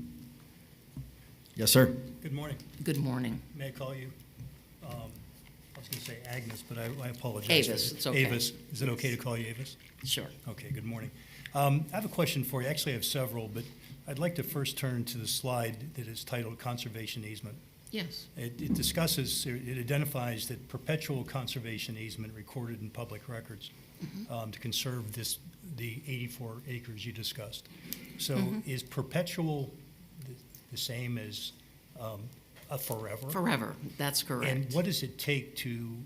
Yes, sir. Good morning. Good morning. May I call you? I was going to say Agnes, but I apologize. Avis, it's okay. Avis. Is it okay to call you Avis? Sure. Okay, good morning. I have a question for you. Actually, I have several, but I'd like to first turn to the slide that is titled Conservation Easement. Yes. It discusses, it identifies that perpetual conservation easement recorded in public records to conserve the 84 acres you discussed. So is perpetual the same as a forever? Forever, that's correct. And what does it take to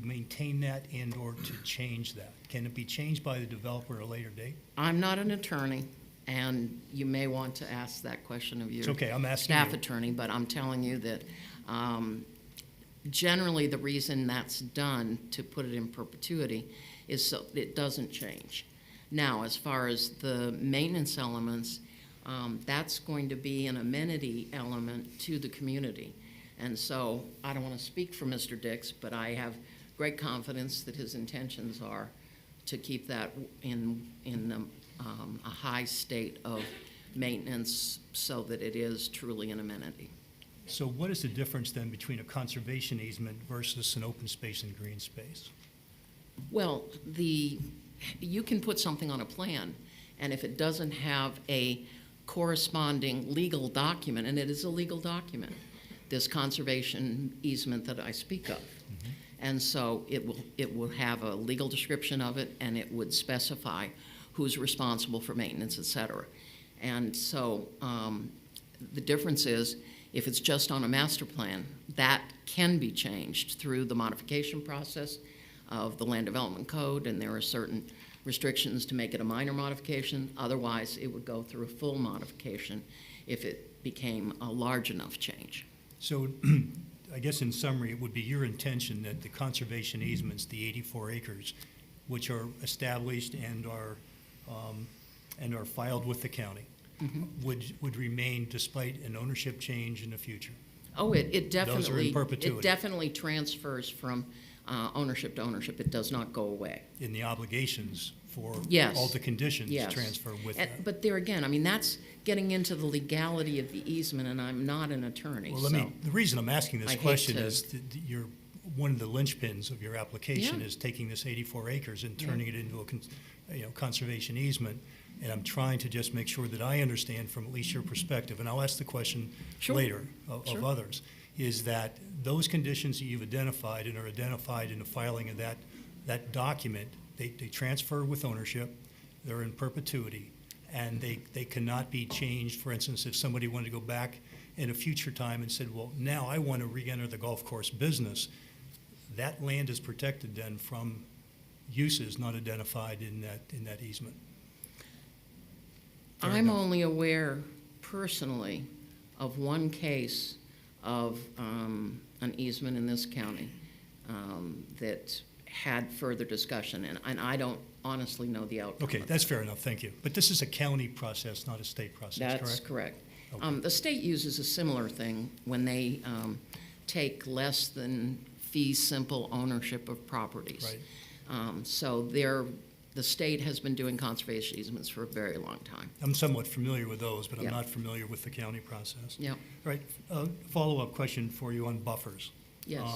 maintain that and or to change that? Can it be changed by the developer at a later date? I'm not an attorney, and you may want to ask that question of your It's okay, I'm asking staff you. attorney, but I'm telling you that generally the reason that's done, to put it in perpetuity, is so it doesn't change. Now, as far as the maintenance elements, that's going to be an amenity element to the community. And so I don't want to speak for Mr. Dix, but I have great confidence that his intentions are to keep that in a high state of maintenance so that it is truly an amenity. So what is the difference then between a conservation easement versus an open space and green space? Well, you can put something on a plan, and if it doesn't have a corresponding legal document, and it is a legal document, this conservation easement that I speak of. And so it will have a legal description of it, and it would specify who's responsible for maintenance, et cetera. And so the difference is, if it's just on a master plan, that can be changed through the modification process of the Land Development Code, and there are certain restrictions to make it a minor modification. Otherwise, it would go through a full modification if it became a large enough change. So I guess in summary, it would be your intention that the conservation easements, the 84 acres, which are established and are filed with the county, would remain despite an ownership change in the future? Oh, it definitely, Those are in perpetuity. it definitely transfers from ownership to ownership. It does not go away. In the obligations for Yes. all the conditions Yes. transfer with that. But there again, I mean, that's getting into the legality of the easement, and I'm not an attorney. Well, so the reason I'm asking I this hate question to- is that one of the linchpins of your application Yeah. is taking this 84 acres and turning it into a conservation easement. And I'm trying to just make sure that I understand from at least your perspective, and I'll ask the question Sure. later of Sure. others, is that those conditions that you've identified and are identified in the filing of that document, they transfer with ownership, they're in perpetuity, and they cannot be changed. For instance, if somebody wanted to go back in a future time and said, well, now I want to re-enter the golf course business, that land is protected then from uses not identified in that easement. Fair I'm enough. only aware personally of one case of an easement in this county that had further discussion, and I don't honestly know the outcome. Okay, that's fair enough, thank you. But this is a county process, not a state process, correct? That's correct. Okay. The state uses a similar thing when they take less than fee simple ownership of properties. Right. So the state has been doing conservation easements for a very long time. I'm somewhat familiar with those, but I'm Yeah. not familiar with the county process. Yep. Right, follow-up question for you on buffers. Yes.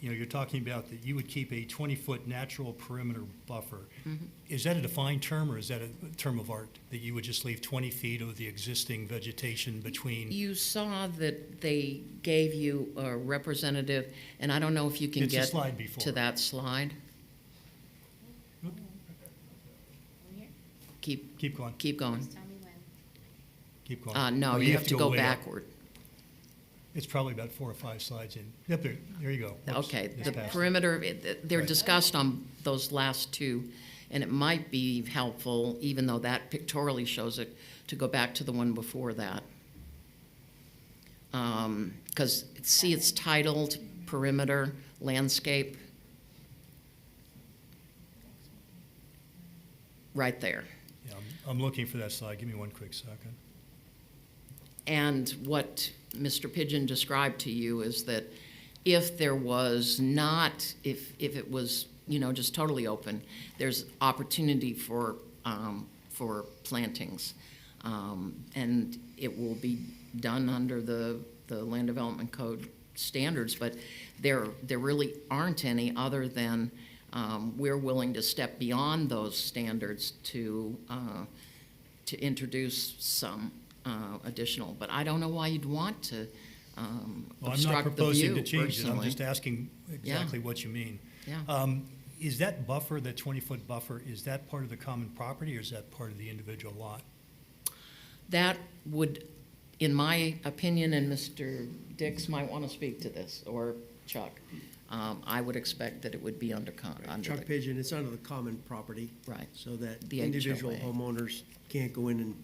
You're talking about that you would keep a 20-foot natural perimeter buffer. Mhm. Is that a defined term, or is that a term of art, that you would just leave 20 feet of the existing vegetation between? You saw that they gave you a representative, and I don't know if you can It's a get slide before. to that slide. Keep going, Keep going. keep going. No, Oh, you have to go way up. backward. It's probably about 4 or 5 slides in. Yep, there you go. Whoops, Okay, just the passed it. perimeter, they're Right. discussed on those last two, and it might be helpful, even though that pictorially shows it, to go back to the one before that. Because, see, it's titled Perimeter Landscape. Right there. Yeah, I'm looking for that slide. Give me one quick second. And what Mr. Pigeon described to you is that if there was not, if it was, just totally open, there's opportunity for plantings. And it will be done under the Land Development Code standards, but there really aren't any other than we're willing to step beyond those standards to introduce some additional, but I don't know why you'd want to Well, I'm not obstruct the proposing view to change it. I'm personally. just asking exactly what you mean. Yeah. Is that buffer, that 20-foot buffer, is that part of the common property, or is that part of the individual lot? That would, in my opinion, and Mr. Dix might want to speak to this, or Chuck, I would expect that it would be under Chuck the, Pigeon, it's under the common property. Right. So that The individual HOA. homeowners can't go in and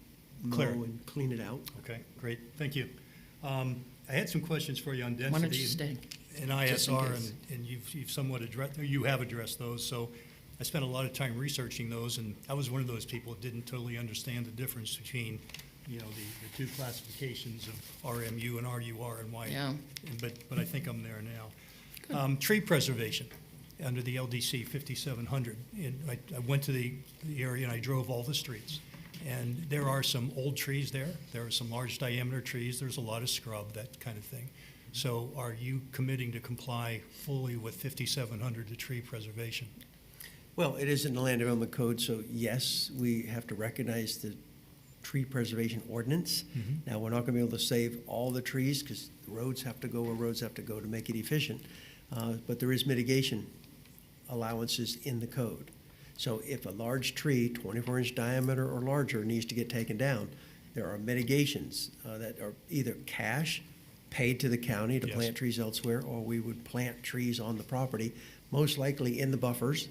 mow Clear. and clean it out. Okay, great, thank you. I had some questions for you on density. Why don't you stay? And Just in ISR, case. and you've somewhat addressed, you have addressed those, so I spent a lot of time researching those, and I was one of those people that didn't totally understand the difference between, the two classifications of RMU and RUR and why. Yeah. But I think I'm there now. Tree preservation, under the LDC 5700. And I went to the area and I drove all the streets. And there are some old trees there. There are some large diameter trees. There's a lot of scrub, that kind of thing. So are you committing to comply fully with 5700, the tree preservation? Well, it is in the Land Development Code, so yes, we have to recognize the tree preservation ordinance. Mhm. Now, we're not gonna be able to save all the trees, because the roads have to go where roads have to go to make it efficient. But there is mitigation allowances in the code. So if a large tree, 24-inch diameter or larger, needs to get taken down, there are mitigations that are either cash paid to the county to Yes. plant trees elsewhere, or we would plant trees on the property, most likely in the buffers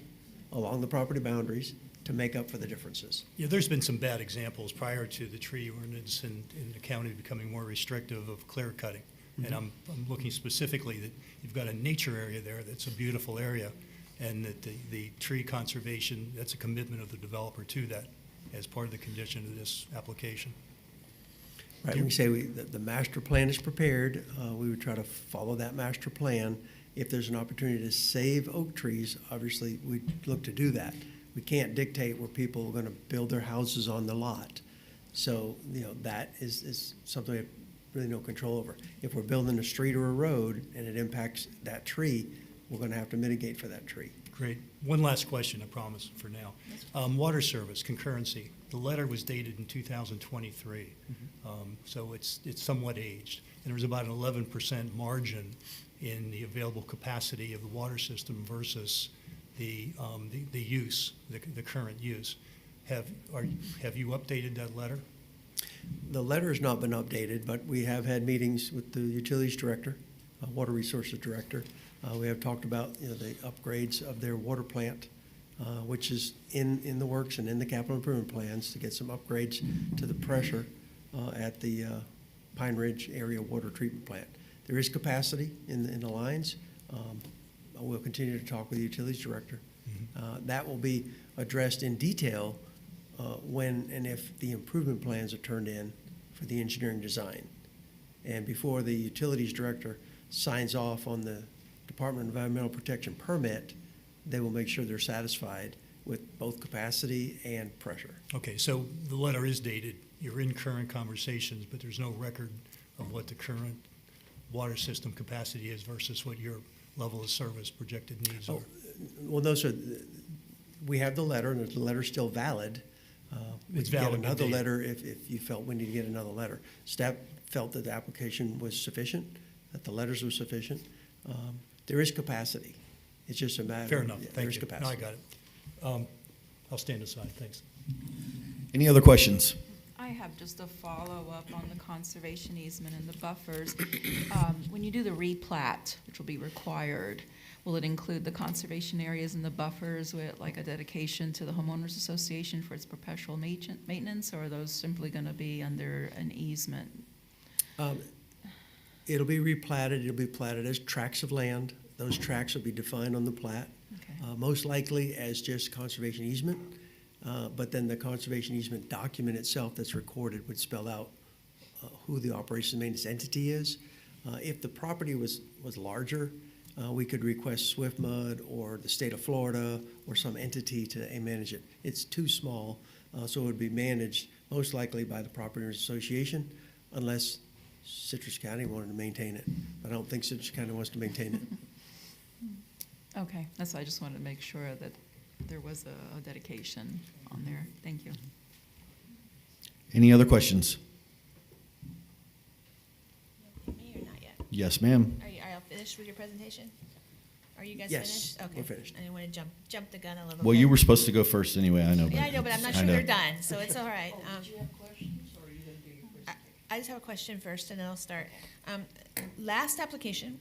along the property boundaries, to make up for the differences. Yeah, there's been some bad examples prior to the tree ordinance in the county becoming more restrictive of clear cutting. And I'm looking specifically that you've got a nature area there that's a beautiful area, and that the tree conservation, that's a commitment of the developer to that as part of the condition of this application. Right, we say the master plan is prepared, we would try to follow that master plan. If there's an opportunity to save oak trees, obviously, we'd look to do that. We can't dictate where people are gonna build their houses on the lot. So, that is something we really no control over. If we're building a street or a road and it impacts that tree, we're gonna have to mitigate for that tree. Great. One last question, I promise, for now. Water service, concurrency. The letter was dated in 2023, so it's somewhat aged. And there was about an 11% margin in the available capacity of the water system versus the use, the current use. Have you updated that letter? The letter has not been updated, but we have had meetings with the utilities director, water resources director. We have talked about, the upgrades of their water plant, which is in the works and in the capital improvement plans to get some upgrades to the pressure at the Pine Ridge area water treatment plant. There is capacity in the lines. We'll continue to talk with the utilities director. That will be addressed in detail when and if the improvement plans are turned in for the engineering design. And before the utilities director signs off on the Department of Environmental Protection permit, they will make sure they're satisfied with both capacity and pressure. Okay, so the letter is dated. You're in current conversations, but there's no record of what the current water system capacity is versus what your level of service projected needs are. Well, no, sir. We have the letter, and the letter's still valid. It's we could valid get another indeed. letter if you felt we need to get another letter. Staff felt that the application was sufficient, that the letters were sufficient. There is capacity. It's just a matter. Fair enough, There thank is you. capacity. No, I got it. I'll stand aside, thanks. Any other questions? I have just a follow-up on the conservation easement and the buffers. When you do the replat, which will be required, will it include the conservation areas and the buffers with like a dedication to the homeowners association for its perpetual maintenance, or are those simply going to be under an easement? It'll be replatted. It'll be platted as tracts of land. Those tracts will be defined on the plat, most likely as just conservation easement. But then the conservation easement document itself that's recorded would spell out who the operations maintenance entity is. If the property was larger, we could request SwiftMud or the state of Florida or some entity to manage it. It's too small, so it would be managed most likely by the Property Owners Association, unless Citrus County wanted to maintain it. But I don't think Citrus County wants to maintain it. Okay, that's why I just wanted to make sure that there was a dedication on there. Thank you. Any other questions? Me or not yet? Yes, ma'am. Are you finished with your presentation? Are you guys Yes, finished? Okay. we're finished. I didn't want to jump the gun a little bit. Well, you were supposed to go first anyway, I know. Yeah, I know, but I'm not I sure know. they're done, so it's all right. I just have a question first, and then I'll start. Last application,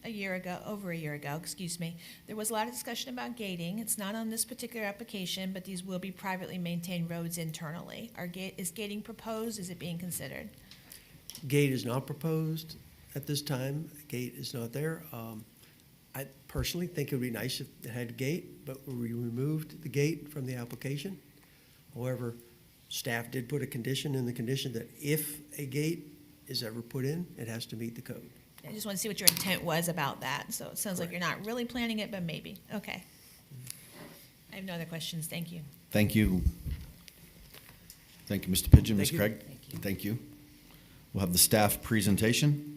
over a year ago, excuse me, there was a lot of discussion about gating. It's not on this particular application, but these will be privately maintained roads internally. Is gating proposed? Is it being considered? Gate is not proposed at this time. Gate is not there. I personally think it would be nice if it had a gate, but we removed the gate from the application. However, staff did put a condition in the condition that if a gate is ever put in, it has to meet the code. I just want to see what your intent was about that. So it sounds like you're not really planning it, but maybe. Okay. I have no other questions. Thank you. Thank you. Thank you, Mr. Pigeon. Ms. Thank you. Craig? Thank you. We'll have the staff presentation.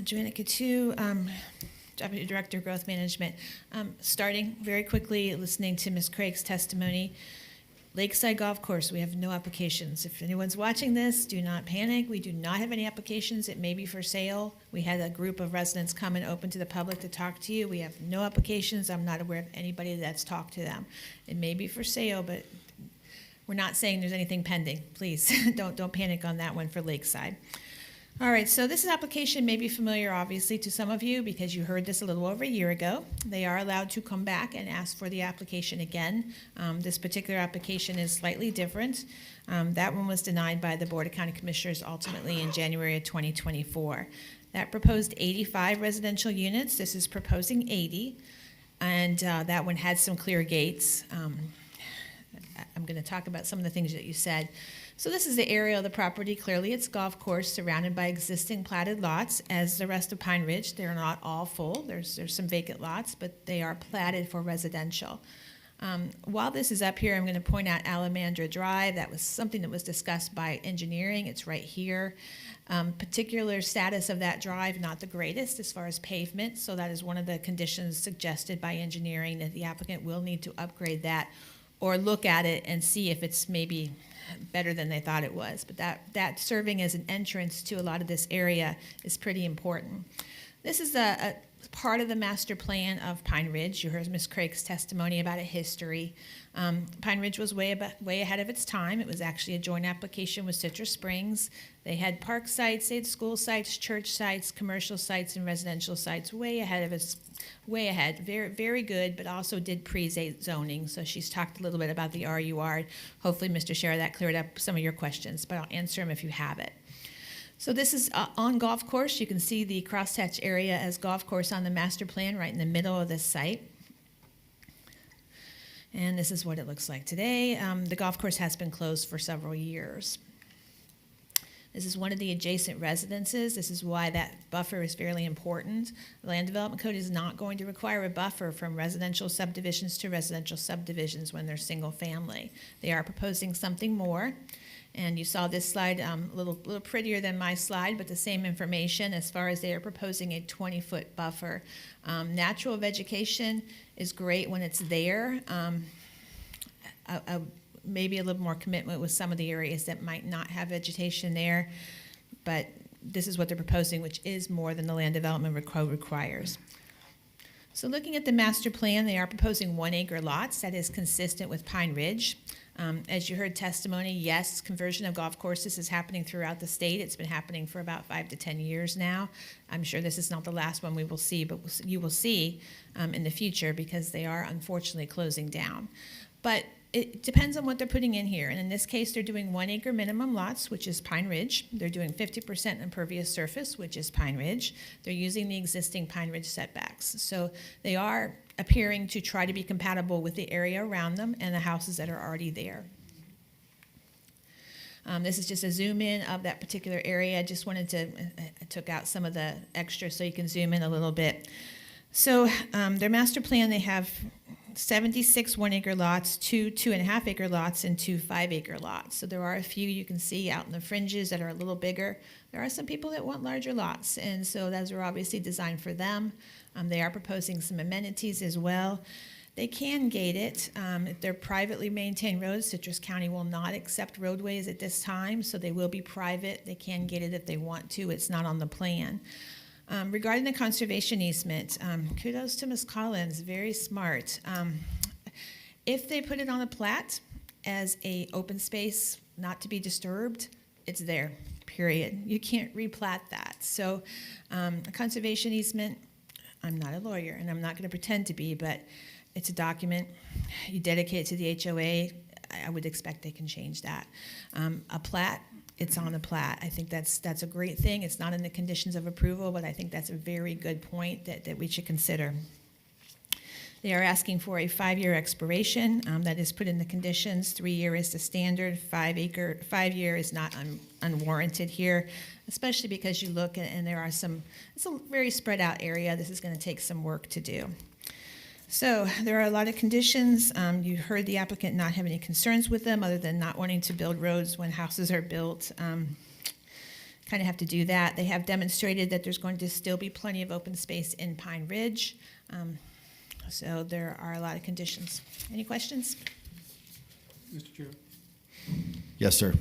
Joanna Coutu, Deputy Director of Growth Management. Starting very quickly, listening to Ms. Craig's testimony. Lakeside Golf Course, we have no applications. If anyone's watching this, do not panic. We do not have any applications. It may be for sale. We had a group of residents come and open to the public to talk to you. We have no applications. I'm not aware of anybody that's talked to them. It may be for sale, but we're not saying there's anything pending. Please, don't panic on that one for Lakeside. All right, so this application may be familiar, obviously, to some of you because you heard this a little over a year ago. They are allowed to come back and ask for the application again. This particular application is slightly different. That one was denied by the Board of County Commissioners ultimately in January of 2024. That proposed 85 residential units. This is proposing 80, and that one had some clear gates. I'm going to talk about some of the things that you said. So this is the area of the property. Clearly, it's golf course surrounded by existing platted lots, as the rest of Pine Ridge. They're not all full. There's some vacant lots, but they are platted for residential. While this is up here, I'm going to point out Alamandra Drive. That was something that was discussed by engineering. It's right here. Particular status of that drive, not the greatest as far as pavement, so that is one of the conditions suggested by engineering, that the applicant will need to upgrade that or look at it and see if it's maybe better than they thought it was. But that serving as an entrance to a lot of this area is pretty important. This is a part of the master plan of Pine Ridge. You heard Ms. Craig's testimony about a history. Pine Ridge was way ahead of its time. It was actually a joint application with Citrus Springs. They had park sites, they had school sites, church sites, commercial sites, and residential sites way ahead. Very, very good, but also did pre-zoning. So she's talked a little bit about the RUR. Hopefully, Mr. Shara, that cleared up some of your questions, but I'll answer them if you have it. So this is on golf course. You can see the crosshatch area as golf course on the master plan right in the middle of this site. And this is what it looks like today. The golf course has been closed for several years. This is one of the adjacent residences. This is why that buffer is fairly important. The Land Development Code is not going to require a buffer from residential subdivisions to residential subdivisions when they're single family. They are proposing something more. And you saw this slide a little prettier than my slide, but the same information as far as they are proposing a 20-foot buffer. Natural vegetation is great when it's there. Maybe a little more commitment with some of the areas that might not have vegetation there, but this is what they're proposing, which is more than the Land Development Code requires. So looking at the master plan, they are proposing 1-acre lots. That is consistent with Pine Ridge. As you heard testimony, yes, conversion of golf courses is happening throughout the state. It's been happening for about 5 to 10 years now. I'm sure this is not the last one we will see, but you will see in the future because they are unfortunately closing down. But it depends on what they're putting in here. And in this case, they're doing 1-acre minimum lots, which is Pine Ridge. They're doing 50% impervious surface, which is Pine Ridge. They're using the existing Pine Ridge setbacks. So they are appearing to try to be compatible with the area around them and the houses that are already there. This is just a zoom in of that particular area. I just wanted to, I took out some of the extra so you can zoom in a little bit. So their master plan, they have 76 1-acre lots, 2 2.5-acre lots, and 2 5-acre lots. So there are a few you can see out in the fringes that are a little bigger. There are some people that want larger lots, and so those are obviously designed for them. They are proposing some amenities as well. They can gate it. If they're privately maintained roads, Citrus County will not accept roadways at this time, so they will be private. They can gate it if they want to. It's not on the plan. Regarding the conservation easement, kudos to Ms. Collins, very smart. If they put it on a plat as a open space not to be disturbed, it's there, period. You can't replat that. So a conservation easement, I'm not a lawyer and I'm not going to pretend to be, but it's a document. You dedicate it to the HOA, I would expect they can change that. A plat, it's on the plat. I think that's a great thing. It's not in the conditions of approval, but I think that's a very good point that we should consider. They are asking for a 5-year expiration. That is put in the conditions. 3-year is the standard. 5-year is not unwarranted here, especially because you look and there are some, it's a very spread out area. This is going to take some work to do. So there are a lot of conditions. You heard the applicant not have any concerns with them other than not wanting to build roads when houses are built. Kind of have to do that. They have demonstrated that there's going to still be plenty of open space in Pine Ridge. So there are a lot of conditions. Any questions? Mr. Chair, Yes, sir.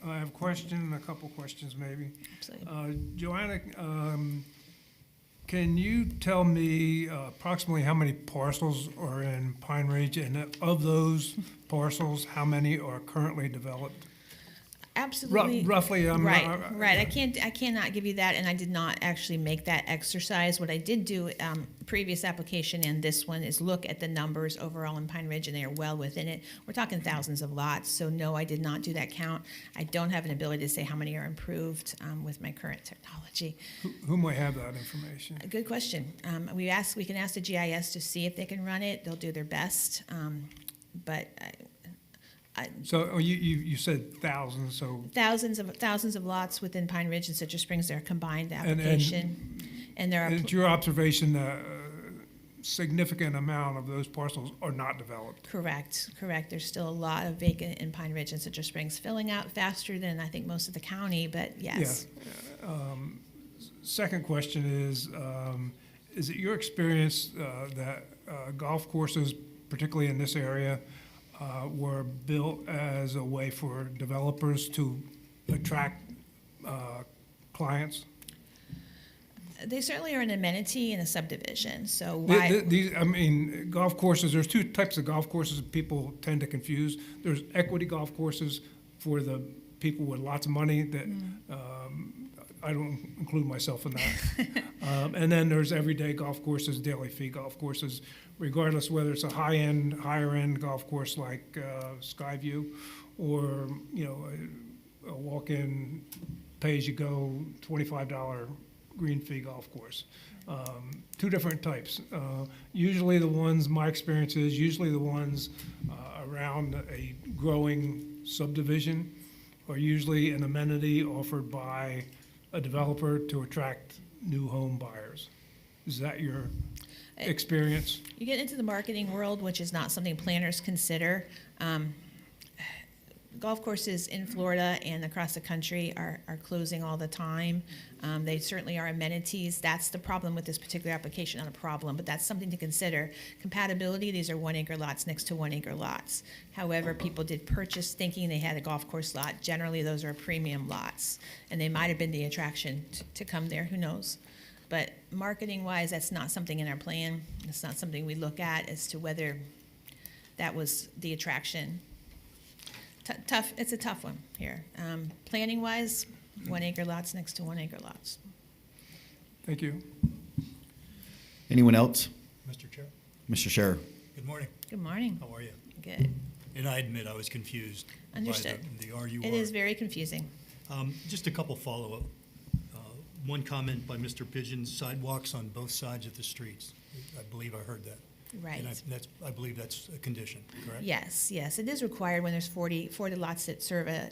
I have a couple questions maybe. Absolutely. Joanna, can you tell me approximately how many parcels are in Pine Ridge, and of those parcels, how many are currently developed? Absolutely. Roughly. Right. I cannot give you that, and I did not actually make that exercise. What I did do, previous application and this one, is look at the numbers overall in Pine Ridge, and they are well within it. We're talking thousands of lots, so no, I did not do that count. I don't have an ability to say how many are improved with my current technology. Who might have that information? Good question. We can ask the GIS to see if they can run it. They'll do their best, but. So you said thousands, so thousands of lots within Pine Ridge and Citrus Springs. They're a combined application, and there are. It's your observation significant amount of those parcels are not developed. Correct. There's still a lot of vacant in Pine Ridge and Citrus Springs, filling out faster than I think most of the county, but yes. Yeah. Second question is it your experience that golf courses, particularly in this area, were built as a way for developers to attract clients? They certainly are an amenity in a subdivision, so why? Golf courses, there's two types of golf courses that people tend to confuse. There's equity golf courses for the people with lots of money that, I don't include myself in that. And then there's everyday golf courses, daily fee golf courses, regardless whether it's a high-end, higher-end golf course like Skyview or, a walk-in, pay-as-you-go, $25 green fee golf course. Two different types. Usually the ones, my experience is, usually the ones around a growing subdivision are usually an amenity offered by a developer to attract new home buyers. Is that your experience? You get into the marketing world, which is not something planners consider. Golf courses in Florida and across the country are closing all the time. They certainly are amenities. That's the problem with this particular application, not a problem, but that's something to consider. Compatibility, these are 1 acre lots next to 1 acre lots. However, people did purchase thinking they had a golf course lot. Generally, those are premium lots, and they might have been the attraction to come there, who knows? But marketing-wise, that's not something in our plan. It's not something we look at as to whether that was the attraction. Tough. It's a tough one here. Planning-wise, 1 acre lots next to 1 acre lots. Thank you. Anyone else? Mr. Chair. Mr. Scherer. Good morning. Good morning. How are you? Good. And I admit I was confused. Understood. By the RUR. It is very confusing. Just a couple follow-up. One comment by Mr. Pigeon, sidewalks on both sides of the streets. I believe I heard that. Right. And I believe that's a condition, correct? Yes. It is required when there's 40 lots that serve a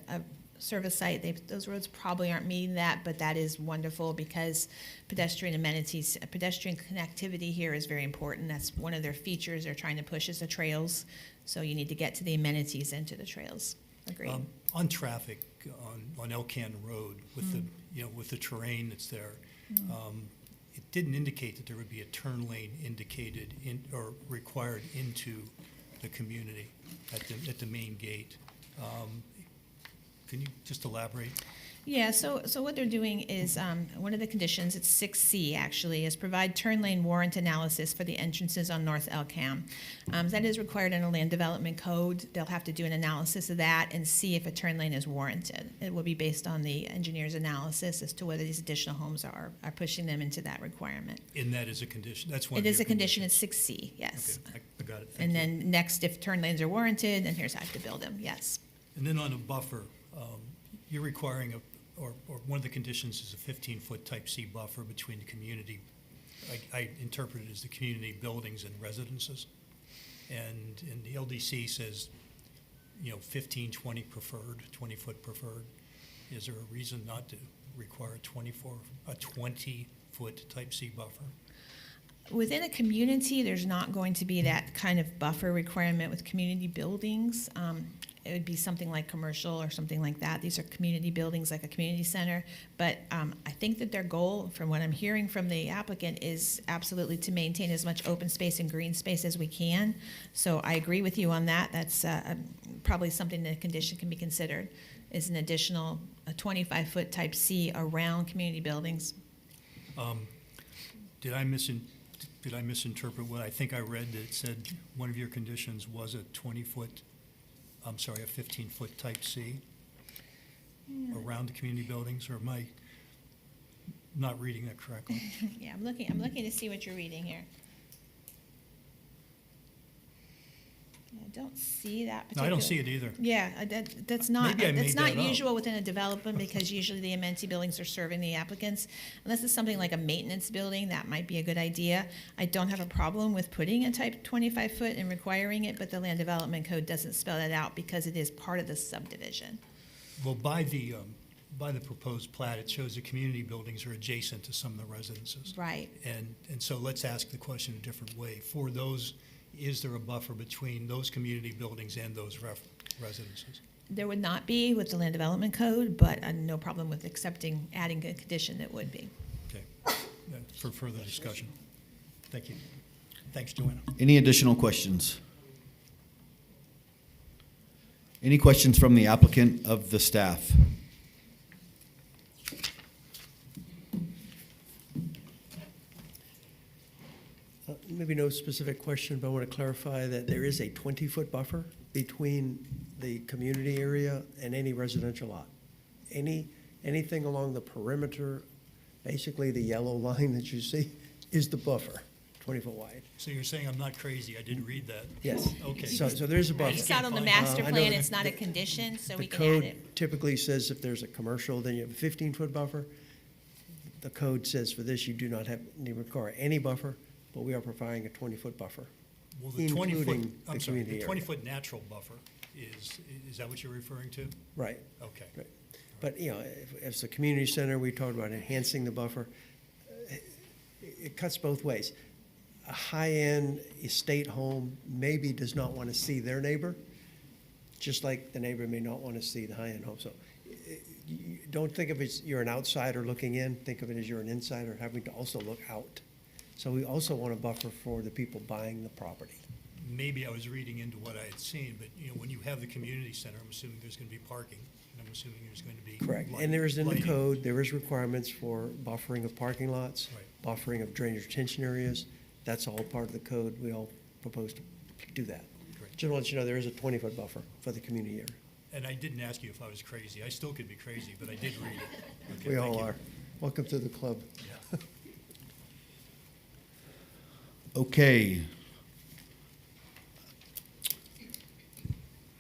site. Those roads probably aren't meeting that, but that is wonderful because pedestrian amenities, pedestrian connectivity here is very important. That's one of their features they're trying to push is the trails. So you need to get to the amenities and to the trails. Agreed. On traffic on Elkan Road with the terrain that's there, it didn't indicate that there would be a turn lane indicated or required into the community at the main gate. Can you just elaborate? Yeah, so what they're doing is, one of the conditions, it's 6C actually, is provide turn lane warrant analysis for the entrances on North Elkham. That is required in a land development code. They'll have to do an analysis of that and see if a turn lane is warranted. It will be based on the engineer's analysis as to whether these additional homes are pushing them into that requirement. And that is a condition? That's one of It is your a condition, it's 6C, yes. Okay, I got it. Thank And you. then next, if turn lanes are warranted, then here's how to build them, yes. And then on a buffer, you're requiring or one of the conditions is a 15-foot type C buffer between the community, I interpret it as the community buildings and residences. And the LDC says, 15, 20 preferred, 20-foot preferred. Is there a reason not to require a 20-foot type C buffer? Within a community, there's not going to be that kind of buffer requirement with community buildings. It would be something like commercial or something like that. These are community buildings like a community center. But I think that their goal, from what I'm hearing from the applicant, is absolutely to maintain as much open space and green space as we can. So I agree with you on that. That's probably something that a condition can be considered, is an additional 25-foot type C around community buildings. Did I misinterpret what I think I read that said one of your conditions was a 15-foot type C around the community buildings, or am I not reading that correctly? Yeah, I'm looking to see what you're reading here. I don't see that particular. No, I don't see it either. Yeah, that's not Maybe I made that up. usual within a development because usually the amenity buildings are serving the applicants. Unless it's something like a maintenance building, that might be a good idea. I don't have a problem with putting a type 25-foot and requiring it, but the land development code doesn't spell that out because it is part of the subdivision. Well, by the by the proposed plat, it shows the community buildings are adjacent to some of the residences. Right. And so let's ask the question a different way. For those, is there a buffer between those community buildings and those residences? There would not be with the land development code, but no problem with adding a condition that would be. Okay, for further discussion. Thank you. Thanks, Joanna. Any additional questions? Any questions from the applicant of the staff? Maybe no specific question, but I want to clarify that there is a 20-foot buffer between the community area and any residential lot. Anything along the perimeter, basically the yellow line that you see, is the buffer, 20-foot wide. So you're saying I'm not crazy, I didn't read that? Yes. Okay. So there's a buffer. It's not on the master plan, it's not a condition, so we can add The it. code typically says if there's a commercial, then you have a 15-foot buffer. The code says for this, you do not require any buffer, but we are providing a 20-foot buffer. Well, the 20-foot, including I'm the sorry, the community area. 20-foot natural buffer is that what you're referring to? Right. Okay. Right. But, you know, if it's a community center, we talked about enhancing the buffer. It cuts both ways. A high-end estate home maybe does not want to see their neighbor, just like the neighbor may not want to see the high-end home. So you don't think of it as you're an outsider looking in, think of it as you're an insider having to also look out. So we also want a buffer for the people buying the property. Maybe I was reading into what I had seen, but, you know, when you have the community center, I'm assuming there's going to be parking, and I'm assuming there's going to be Correct. And there is in the lighting. code, there is requirements for buffering of parking lots, Right. buffering of drainage retention areas. That's all part of the code. We all propose to do that. Great. Just want to let you know, there is a 20-foot buffer for the community area. And I didn't ask you if I was crazy. I still could be crazy, but I did read it. Okay, We thank all you. are. Welcome to the club. Yeah. Okay.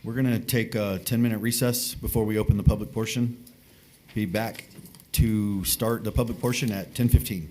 We're going to take a 10-minute recess before we open the public portion. Be back to start the public portion at 10:15.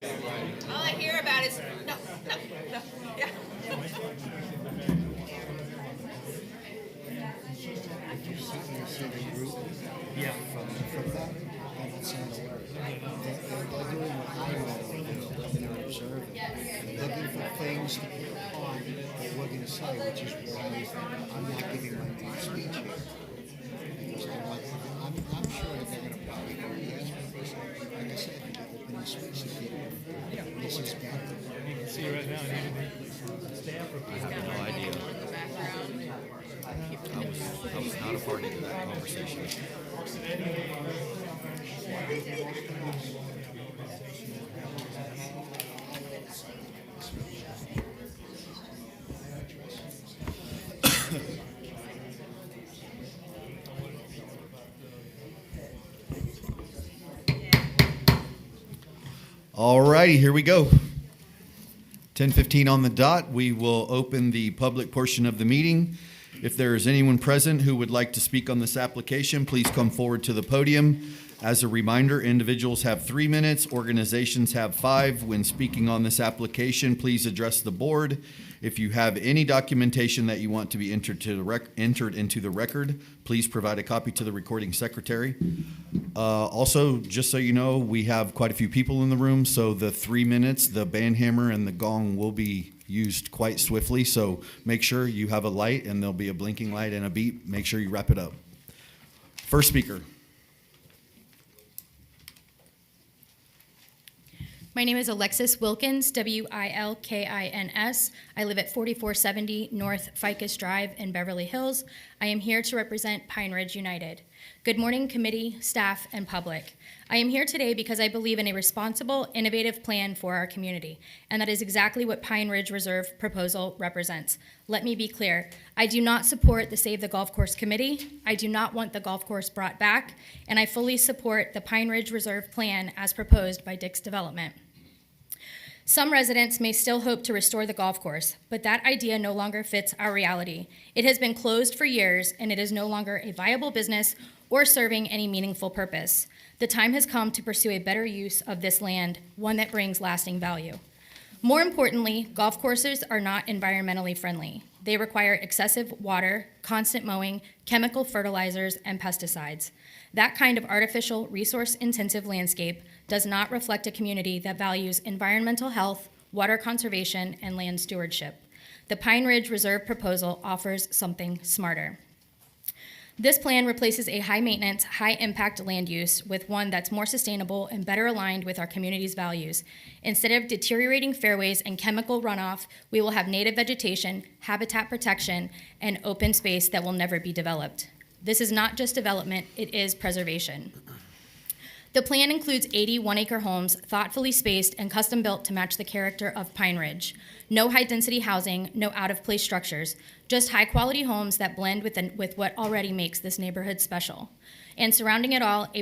All I hear about is, no, yeah. You see the group from football, and it's they're doing what I know, looking and observing, looking for things to put on what we're going to say, which is why I'm not giving my main speech here. Because I'm sure that they're going to probably go yes, because, like I said, the opening speech they did, this is bad. You can see right now, staff I have no idea. I was not a party to that conversation. All righty, here we go. 10:15 on the dot. We will open the public portion of the meeting. If there is anyone present who would like to speak on this application, please come forward to the podium. As a reminder, individuals have 3 minutes, organizations have 5. When speaking on this application, please address the board. If you have any documentation that you want to be entered into the record, please provide a copy to the recording secretary. Also, just so you know, we have quite a few people in the room, so the 3 minutes, the band hammer and the gong will be used quite swiftly, so make sure you have a light, and there'll be a blinking light and a beep. Make sure you wrap it up. First speaker. My name is Alexis Wilkins, Wilkins. I live at 4470 North Ficus Drive in Beverly Hills. I am here to represent Pine Ridge United. Good morning, committee, staff, and public. I am here today because I believe in a responsible, innovative plan for our community, and that is exactly what Pine Ridge Reserve proposal represents. Let me be clear. I do not support the Save the Golf Course Committee. I do not want the golf course brought back, and I fully support the Pine Ridge Reserve plan as proposed by Dick's Development. Some residents may still hope to restore the golf course, but that idea no longer fits our reality. It has been closed for years, and it is no longer a viable business or serving any meaningful purpose. The time has come to pursue a better use of this land, one that brings lasting value. More importantly, golf courses are not environmentally friendly. They require excessive water, constant mowing, chemical fertilizers, and pesticides. That kind of artificial, resource-intensive landscape does not reflect a community that values environmental health, water conservation, and land stewardship. The Pine Ridge Reserve proposal offers something smarter. This plan replaces a high-maintenance, high-impact land use with one that's more sustainable and better aligned with our community's values. Instead of deteriorating fairways and chemical runoff, we will have native vegetation, habitat protection, and open space that will never be developed. This is not just development, it is preservation. The plan includes 80 one-acre homes, thoughtfully spaced and custom-built to match the character of Pine Ridge. No high-density housing, no out-of-place structures, just high-quality homes that blend with what already makes this neighborhood special. And surrounding it all,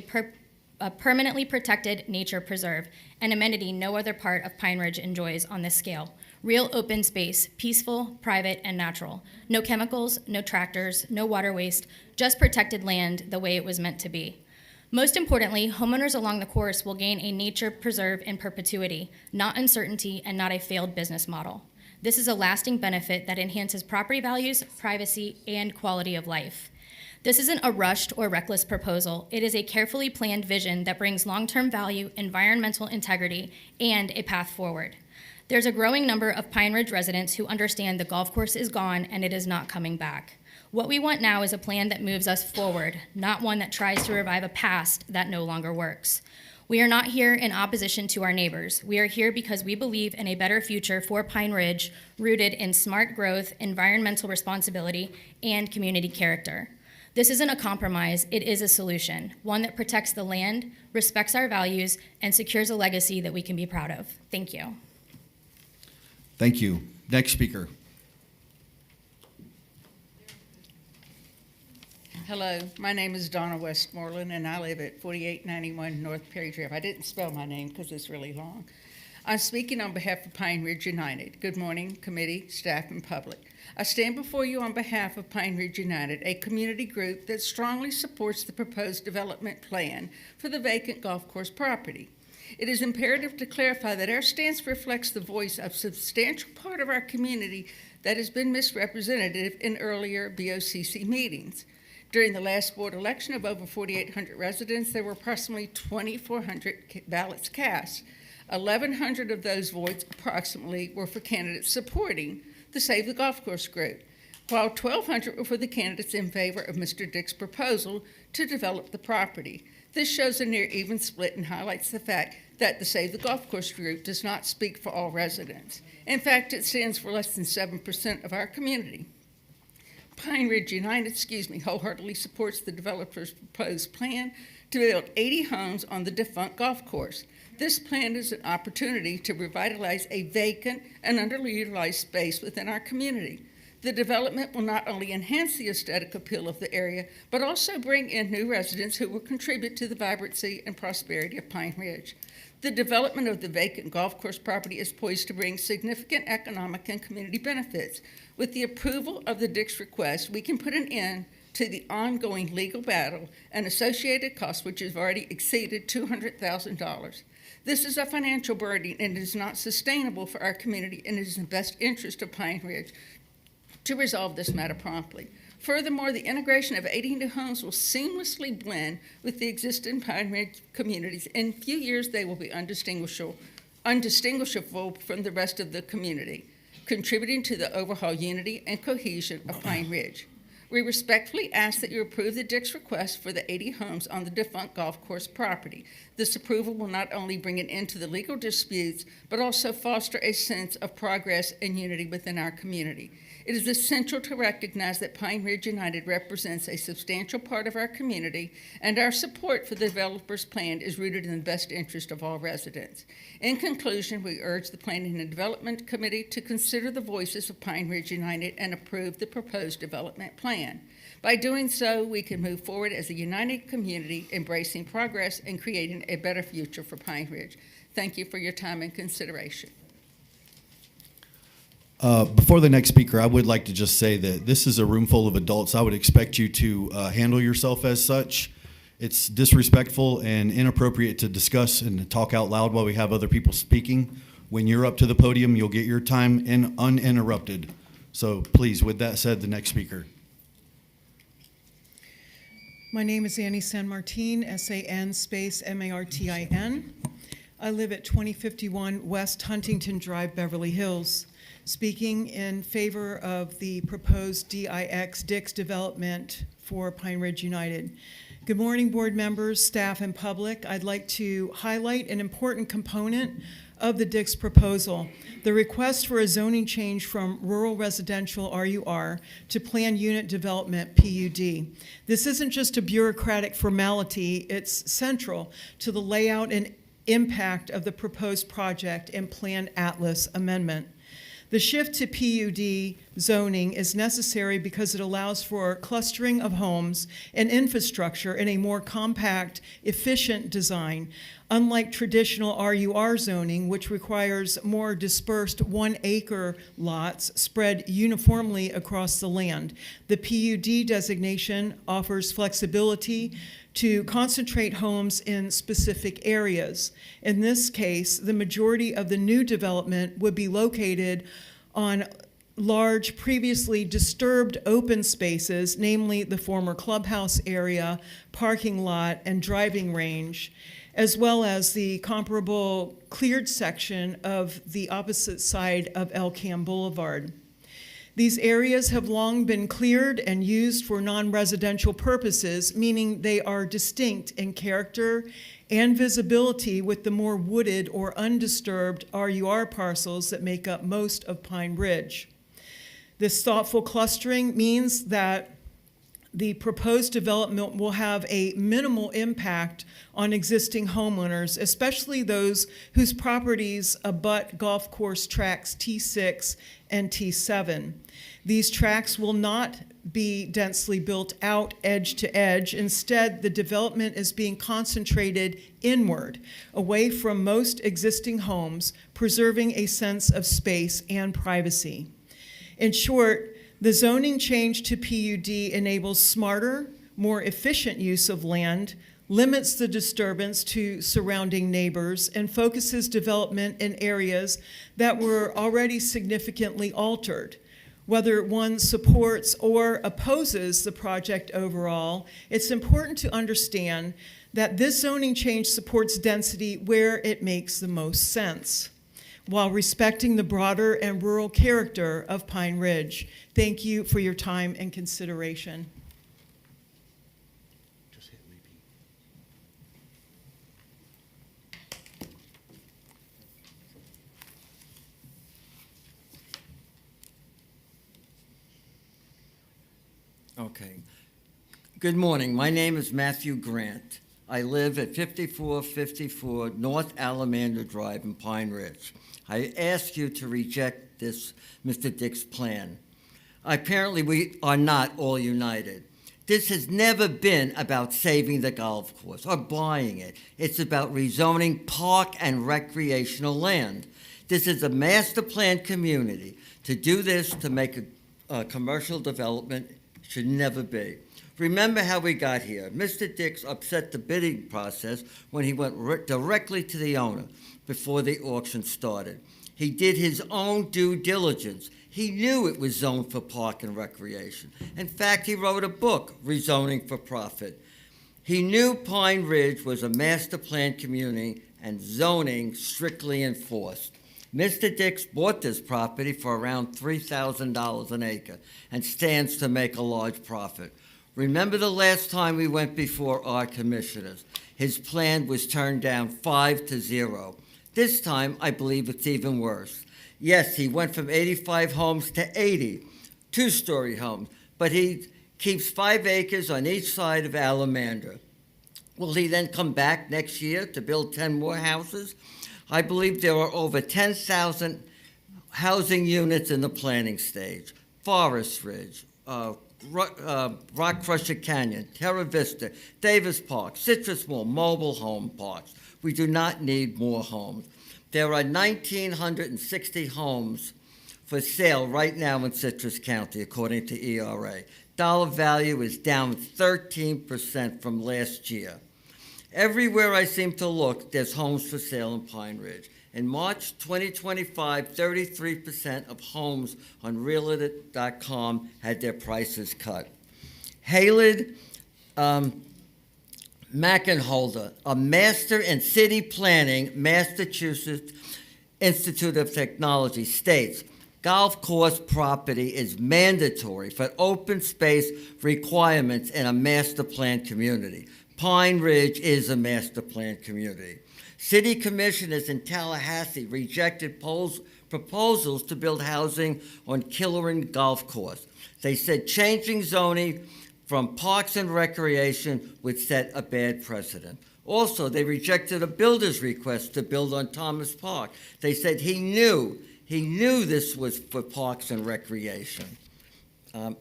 a permanently protected nature preserve, an amenity no other part of Pine Ridge enjoys on this scale. Real open space, peaceful, private, and natural. No chemicals, no tractors, no water waste, just protected land the way it was meant to be. Most importantly, homeowners along the course will gain a nature preserve in perpetuity, not uncertainty and not a failed business model. This is a lasting benefit that enhances property values, privacy, and quality of life. This isn't a rushed or reckless proposal. It is a carefully planned vision that brings long-term value, environmental integrity, and a path forward. There's a growing number of Pine Ridge residents who understand the golf course is gone and it is not coming back. What we want now is a plan that moves us forward, not one that tries to revive a past that no longer works. We are not here in opposition to our neighbors. We are here because we believe in a better future for Pine Ridge, rooted in smart growth, environmental responsibility, and community character. This isn't a compromise, it is a solution, one that protects the land, respects our values, and secures a legacy that we can be proud of. Thank you. Thank you. Next speaker. Hello, my name is Donna Westmoreland, and I live at 4891 North Perry Drive. I didn't spell my name because it's really long. I'm speaking on behalf of Pine Ridge United. Good morning, committee, staff, and public. I stand before you on behalf of Pine Ridge United, a community group that strongly supports the proposed development plan for the vacant golf course property. It is imperative to clarify that our stance reflects the voice of a substantial part of our community that has been misrepresented in earlier BOCC meetings. During the last board election of over 4,800 residents, there were approximately 2,400 ballots cast. 1,100 of those votes approximately were for candidates supporting the Save the Golf Course group, while 1,200 were for the candidates in favor of Mr. Dick's proposal to develop the property. This shows a near even split and highlights the fact that the Save the Golf Course group does not speak for all residents. In fact, it stands for less than 7% of our community. Pine Ridge United, wholeheartedly supports the developer's proposed plan to build 80 homes on the defunct golf course. This plan is an opportunity to revitalize a vacant and underutilized space within our community. The development will not only enhance the aesthetic appeal of the area, but also bring in new residents who will contribute to the vibrancy and prosperity of Pine Ridge. The development of the vacant golf course property is poised to bring significant economic and community benefits. With the approval of the Dick's request, we can put an end to the ongoing legal battle and associated costs, which have already exceeded $200,000. This is a financial burden and is not sustainable for our community, and it is in the best interest of Pine Ridge to resolve this matter promptly. Furthermore, the integration of 80 new homes will seamlessly blend with the existing Pine Ridge communities. In a few years, they will be undistinguishable from the rest of the community, contributing to the overall unity and cohesion of Pine Ridge. We respectfully ask that you approve the Dick's request for the 80 homes on the defunct golf course property. This approval will not only bring an end to the legal disputes, but also foster a sense of progress and unity within our community. It is essential to recognize that Pine Ridge United represents a substantial part of our community, and our support for the developer's plan is rooted in the best interest of all residents. In conclusion, we urge the Planning and Development Committee to consider the voices of Pine Ridge United and approve the proposed development plan. By doing so, we can move forward as a united community, embracing progress and creating a better future for Pine Ridge. Thank you for your time and consideration. Before the next speaker, I would like to just say that this is a room full of adults. I would expect you to handle yourself as such. It's disrespectful and inappropriate to discuss and talk out loud while we have other people speaking. When you're up to the podium, you'll get your time uninterrupted. So please, with that said, the next speaker. My name is Annie San Martin, S-A-N space M-A-R-T-I-N. I live at 2051 West Huntington Drive, Beverly Hills. Speaking in favor of the proposed Dick's development for Pine Ridge United. Good morning, board members, staff, and public. I'd like to highlight an important component of the Dick's proposal, the request for a zoning change from rural residential RUR to planned unit development PUD. This isn't just a bureaucratic formality, it's central to the layout and impact of the proposed project and Plan Atlas amendment. The shift to PUD zoning is necessary because it allows for clustering of homes and infrastructure in a more compact, efficient design, unlike traditional RUR zoning, which requires more dispersed 1-acre lots spread uniformly across the land. The PUD designation offers flexibility to concentrate homes in specific areas. In this case, the majority of the new development would be located on large, previously disturbed open spaces, namely the former clubhouse area, parking lot, and driving range, as well as the comparable cleared section of the opposite side of El Cam Boulevard. These areas have long been cleared and used for non-residential purposes, meaning they are distinct in character and visibility with the more wooded or undisturbed RUR parcels that make up most of Pine Ridge. This thoughtful clustering means that the proposed development will have a minimal impact on existing homeowners, especially those whose properties abut golf course tracks T6 and T7. These tracks will not be densely built out edge to edge. Instead, the development is being concentrated inward, away from most existing homes, preserving a sense of space and privacy. In short, the zoning change to PUD enables smarter, more efficient use of land, limits the disturbance to surrounding neighbors, and focuses development in areas that were already significantly altered. Whether one supports or opposes the project overall, it's important to understand that this zoning change supports density where it makes the most sense, while respecting the broader and rural character of Pine Ridge. Thank you for your time and consideration. Okay. Good morning. My name is Matthew Grant. I live at 5454 North Alamander Drive in Pine Ridge. I ask you to reject this Mr. Dick's plan. Apparently, we are not all united. This has never been about saving the golf course or buying it. It's about rezoning park and recreational land. This is a master plan community. To do this, to make a commercial development, should never be. Remember how we got here. Mr. Dix upset the bidding process when he went directly to the owner before the auction started. He did his own due diligence. He knew it was zoned for park and recreation. In fact, he wrote a book, Rezoning for Profit. He knew Pine Ridge was a master plan community and zoning strictly enforced. Mr. Dix bought this property for around $3,000 an acre and stands to make a large profit. Remember the last time we went before our commissioners? His plan was turned down 5-0. This time, I believe it's even worse. Yes, he went from 85 homes to 80, two-story homes, but he keeps 5 acres on each side of Alamander. Will he then come back next year to build 10 more houses? I believe there are over 10,000 housing units in the planning stage. Forest Ridge, Rock Crusher Canyon, Terra Vista, Davis Park, Citrus Mall, mobile home parks. We do not need more homes. There are 1,960 homes for sale right now in Citrus County, according to ERA. Dollar value is down 13% from last year. Everywhere I seem to look, there's homes for sale in Pine Ridge. In March 2025, 33% of homes on Realtor.com had their prices cut. Halid Mackenholder, a master in city planning, Massachusetts Institute of Technology, states, golf course property is mandatory for open space requirements in a master plan community. Pine Ridge is a master plan community. City commissioners in Tallahassee rejected proposals to build housing on Killeran Golf Course. They said changing zoning from parks and recreation would set a bad precedent. Also, they rejected a builder's request to build on Thomas Park. They said he knew this was for parks and recreation.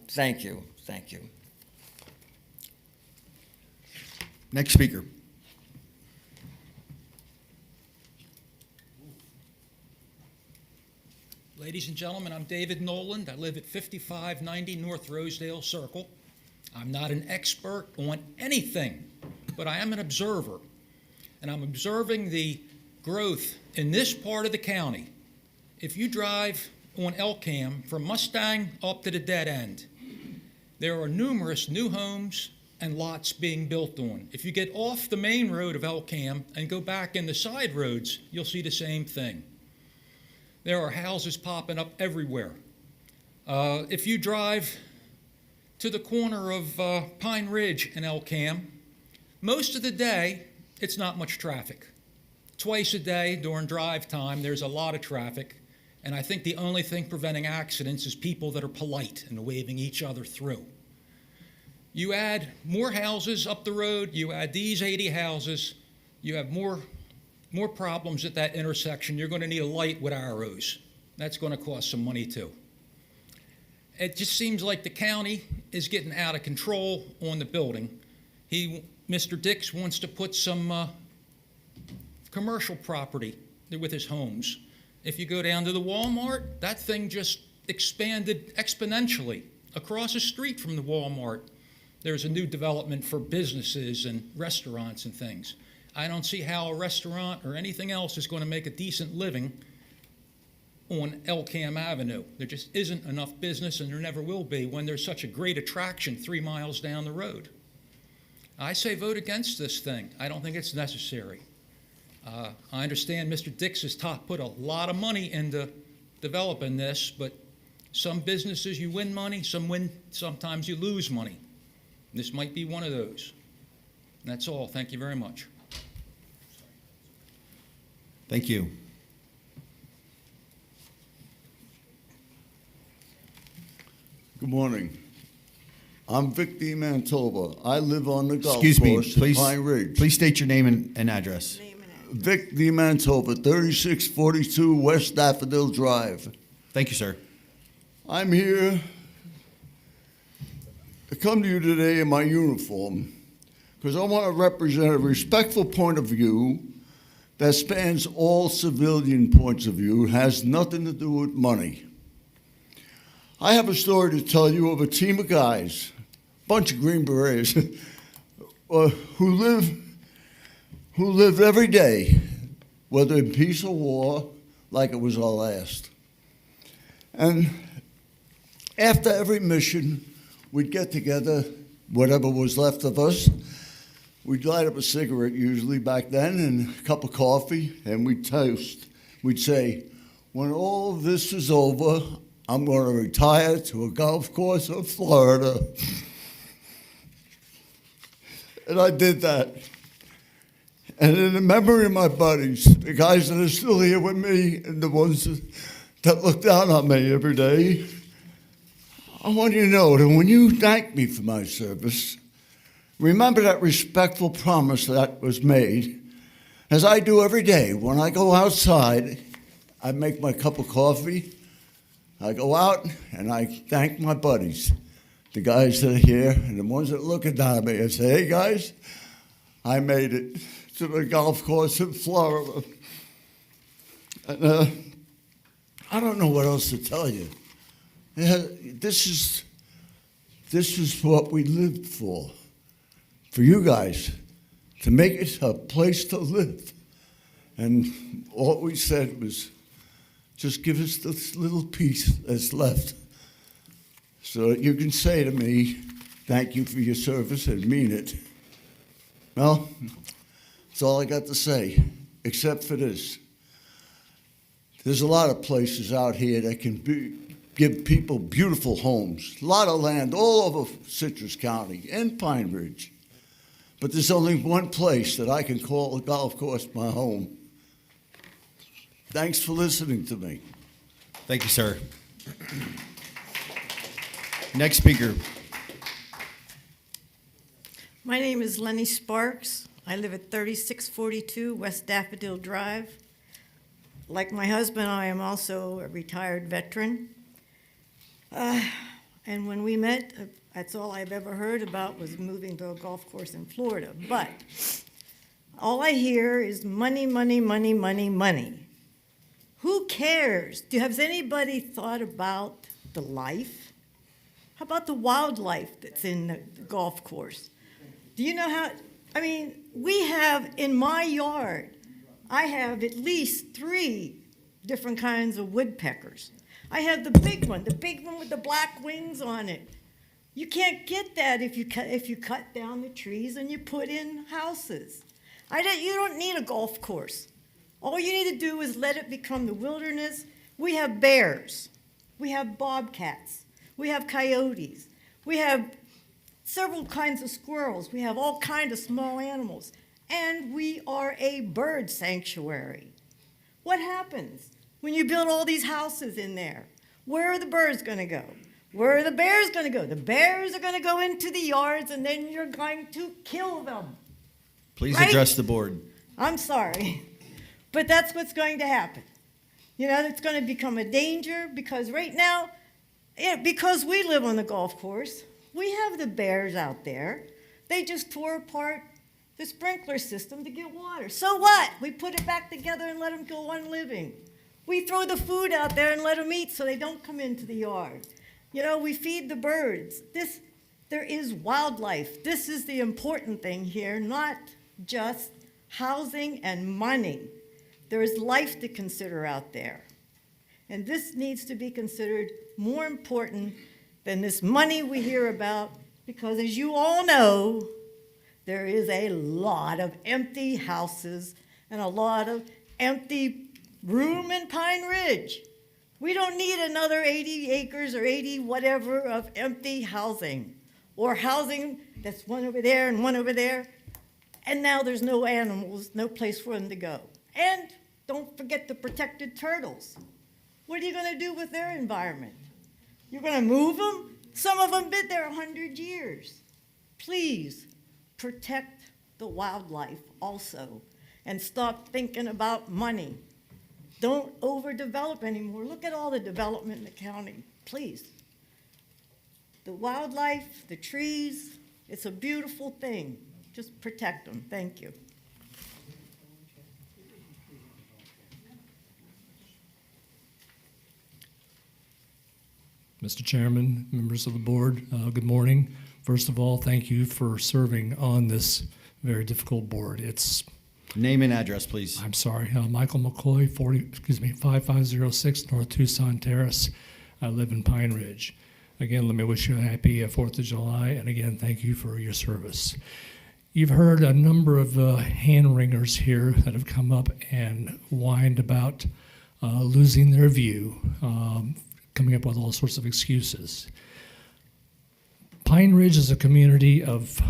Thank you. Next speaker. Ladies and gentlemen, I'm David Noland. I live at 5590 North Rosedale Circle. I'm not an expert on anything, but I am an observer. And I'm observing the growth in this part of the county. If you drive on Elkham from Mustang up to the dead end, there are numerous new homes and lots being built on. If you get off the main road of Elkham and go back in the side roads, you'll see the same thing. There are houses popping up everywhere. If you drive to the corner of Pine Ridge and Elkham, most of the day, it's not much traffic. Twice a day during drive time, there's a lot of traffic, and I think the only thing preventing accidents is people that are polite and waving each other through. You add more houses up the road, you add these 80 houses, you have more problems at that intersection. You're going to need a light with arrows. That's going to cost some money too. It just seems like the county is getting out of control on the building. Mr. Dix wants to put some commercial property with his homes. If you go down to the Walmart, that thing just expanded exponentially across the street from the Walmart. there's a new development for businesses and restaurants and things. I don't see how a restaurant or anything else is going to make a decent living on Elkham Avenue. There just isn't enough business, and there never will be when there's such a great attraction 3 miles down the road. I say vote against this thing. I don't think it's necessary. I understand Mr. Dix has put a lot of money into developing this, but some businesses you win money, sometimes you lose money. This might be one of those. And that's all. Thank you very much. Thank you. Good morning. I'm Vic DiMantova. I live on the golf Excuse me, course at please. Pine Ridge. Please state your name and address. Vic DiMantova, 3642 West Daffodil Drive. Thank you, sir. I'm here to come to you today in my uniform because I want to represent a respectful point of view that spans all civilian points of view, has nothing to do with money. I have a story to tell you of a team of guys, bunch of Green Berets, who lived every day, whether in peace or war, like it was our last. And after every mission, we'd get together, whatever was left of us. We'd light up a cigarette usually back then and a cup of coffee, and we'd toast. We'd say, when all of this is over, I'm going to retire to a golf course in Florida. And I did that. And in the memory of my buddies, the guys that are still here with me and the ones that look down on me every day, I want you to know that when you thank me for my service, remember that respectful promise that was made, as I do every day. When I go outside, I make my cup of coffee, I go out, and I thank my buddies, the guys that are here, and the ones that look down at me and say, hey, guys, I made it to the golf course in Florida. And, I don't know what else to tell you. This is what we lived for you guys, to make it a place to live. And all we said was, just give us this little piece that's left so that you can say to me, thank you for your service and mean it. Well, that's all I got to say, except for this. There's a lot of places out here that can give people beautiful homes, a lot of land all over Citrus County and Pine Ridge. But there's only one place that I can call a golf course my home. Thanks for listening to me. Thank you, sir. Next speaker. My name is Lenny Sparks. I live at 3642 West Daffodil Drive. Like my husband, I am also a retired veteran. And when we met, that's all I've ever heard about was moving to a golf course in Florida. But all I hear is money, money, money, money, money. Who cares? Has anybody thought about the life? How about the wildlife that's in the golf course? Do you know how, we have in my yard, I have at least 3 different kinds of woodpeckers. I have the big one with the black wings on it. You can't get that if you cut down the trees and you put in houses. You don't need a golf course. All you need to do is let it become the wilderness. We have bears. We have bobcats. We have coyotes. We have several kinds of squirrels. We have all kinds of small animals. And we are a bird sanctuary. What happens when you build all these houses in there? Where are the birds going to go? Where are the bears going to go? The bears are going to go into the yards, and then you're going to kill them. Please right? address the board. I'm sorry, but that's what's going to happen. It's going to become a danger because right now, because we live on the golf course, we have the bears out there. They just tore apart the sprinkler system to get water. So what? We put it back together and let them go on living. We throw the food out there and let them eat so they don't come into the yard. We feed the birds. There is wildlife. This is the important thing here, not just housing and money. There is life to consider out there. And this needs to be considered more important than this money we hear about, because as you all know, there is a lot of empty houses and a lot of empty room in Pine Ridge. We don't need another 80 acres or 80 whatever of empty housing, or housing that's one over there and one over there, and now there's no animals, no place for them to go. And don't forget the protected turtles. What are you going to do with their environment? You're going to move them? Some of them been there 100 years. Please protect the wildlife also, and stop thinking about money. Don't overdevelop anymore. Look at all the development in the county, please. The wildlife, the trees, it's a beautiful thing. Just protect them. Thank you. Mr. Chairman, members of the board, good morning. First of all, thank you for serving on this very difficult board. It's Name and address, please. I'm sorry, Michael McCoy, 5506 North Tucson Terrace. I live in Pine Ridge. Again, let me wish you a happy 4th of July, and again, thank you for your service. You've heard a number of hand-wringers here that have come up and whined about losing their view, coming up with all sorts of excuses. Pine Ridge is a community of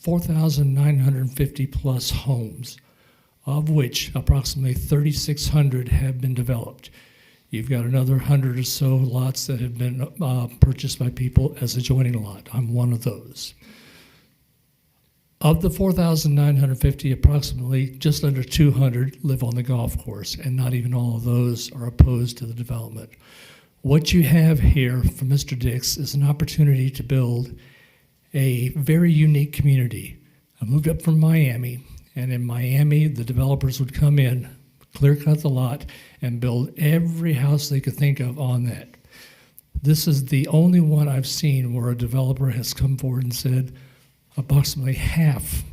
4,950 plus homes, of which approximately 3,600 have been developed. You've got another 100 or so lots that have been purchased by people as adjoining lot. I'm one of those. Of the 4,950, approximately just under 200 live on the golf course, and not even all of those are opposed to the development. What you have here from Mr. Dix is an opportunity to build a very unique community. I moved up from Miami, and in Miami, the developers would come in, clear cut the lot, and build every house they could think of on that. This is the only one I've seen where a developer has come forward and said approximately half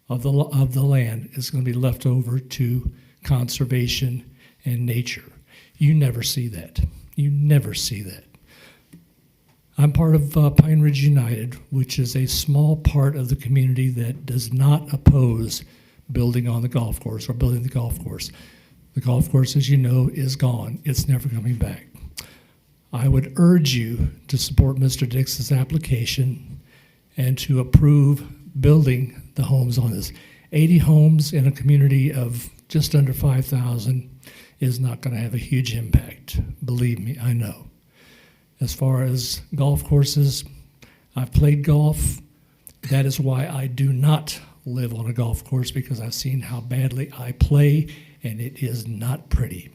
of the land is going to be left over to conservation and nature. You never see that. You never see that. I'm part of Pine Ridge United, which is a small part of the community that does not oppose building on the golf course or building the golf course. The golf course, as you know, is gone. It's never coming back. I would urge you to support Mr. Dix's application and to approve building the homes on this. 80 homes in a community of just under 5,000 is not going to have a huge impact. Believe me, I know. As far as golf courses, I've played golf. That is why I do not live on a golf course, because I've seen how badly I play, and it is not pretty.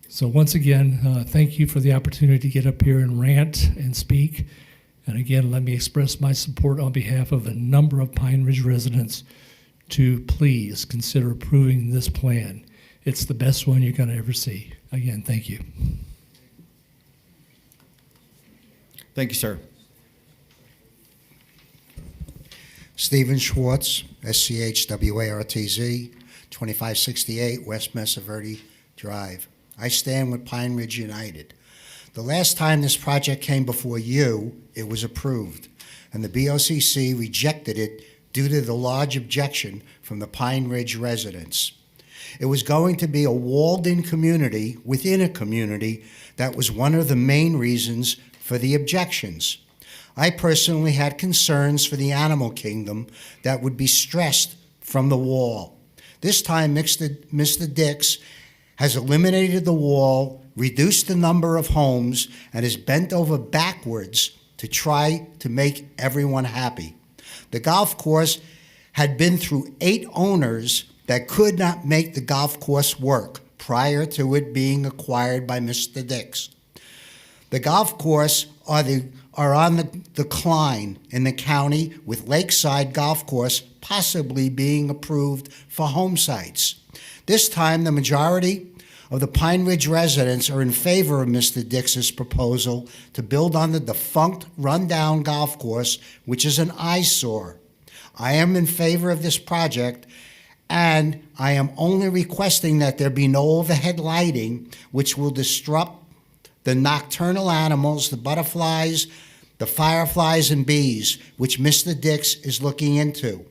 So once again, thank you for the opportunity to get up here and rant and speak. And again, let me express my support on behalf of a number of Pine Ridge residents to please consider approving this plan. It's the best one you're going to ever see. Again, thank you. Thank you, sir. Stephen Schwartz, SCHWARTZ, 2568 West Mesa Verde Drive. I stand with Pine Ridge United. The last time this project came before you, it was approved, and the BOCC rejected it due to the large objection from the Pine Ridge residents. It was going to be a walled-in community within a community. That was one of the main reasons for the objections. I personally had concerns for the animal kingdom that would be stressed from the wall. This time, Mr. Dix has eliminated the wall, reduced the number of homes, and is bent over backwards to try to make everyone happy. The golf course had been through 8 owners that could not make the golf course work prior to it being acquired by Mr. Dix. The golf course are on the decline in the county, with Lakeside Golf Course possibly being approved for home sites. This time, the majority of the Pine Ridge residents are in favor of Mr. Dix's proposal to build on the defunct, rundown golf course, which is an eyesore. I am in favor of this project, and I am only requesting that there be no overhead lighting, which will disrupt the nocturnal animals, the butterflies, the fireflies, and bees, which Mr. Dix is looking into.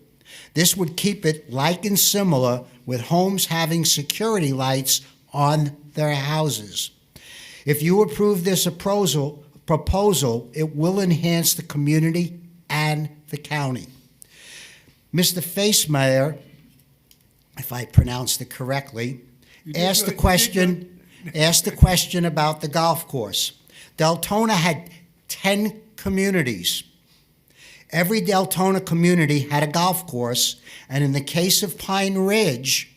This would keep it like and similar with homes having security lights on their houses. If you approve this proposal, it will enhance the community and the county. Mr. Face Mayor, if I pronounced it correctly, asked the question about the golf course. Deltona had 10 communities. Every Deltona community had a golf course, and in the case of Pine Ridge,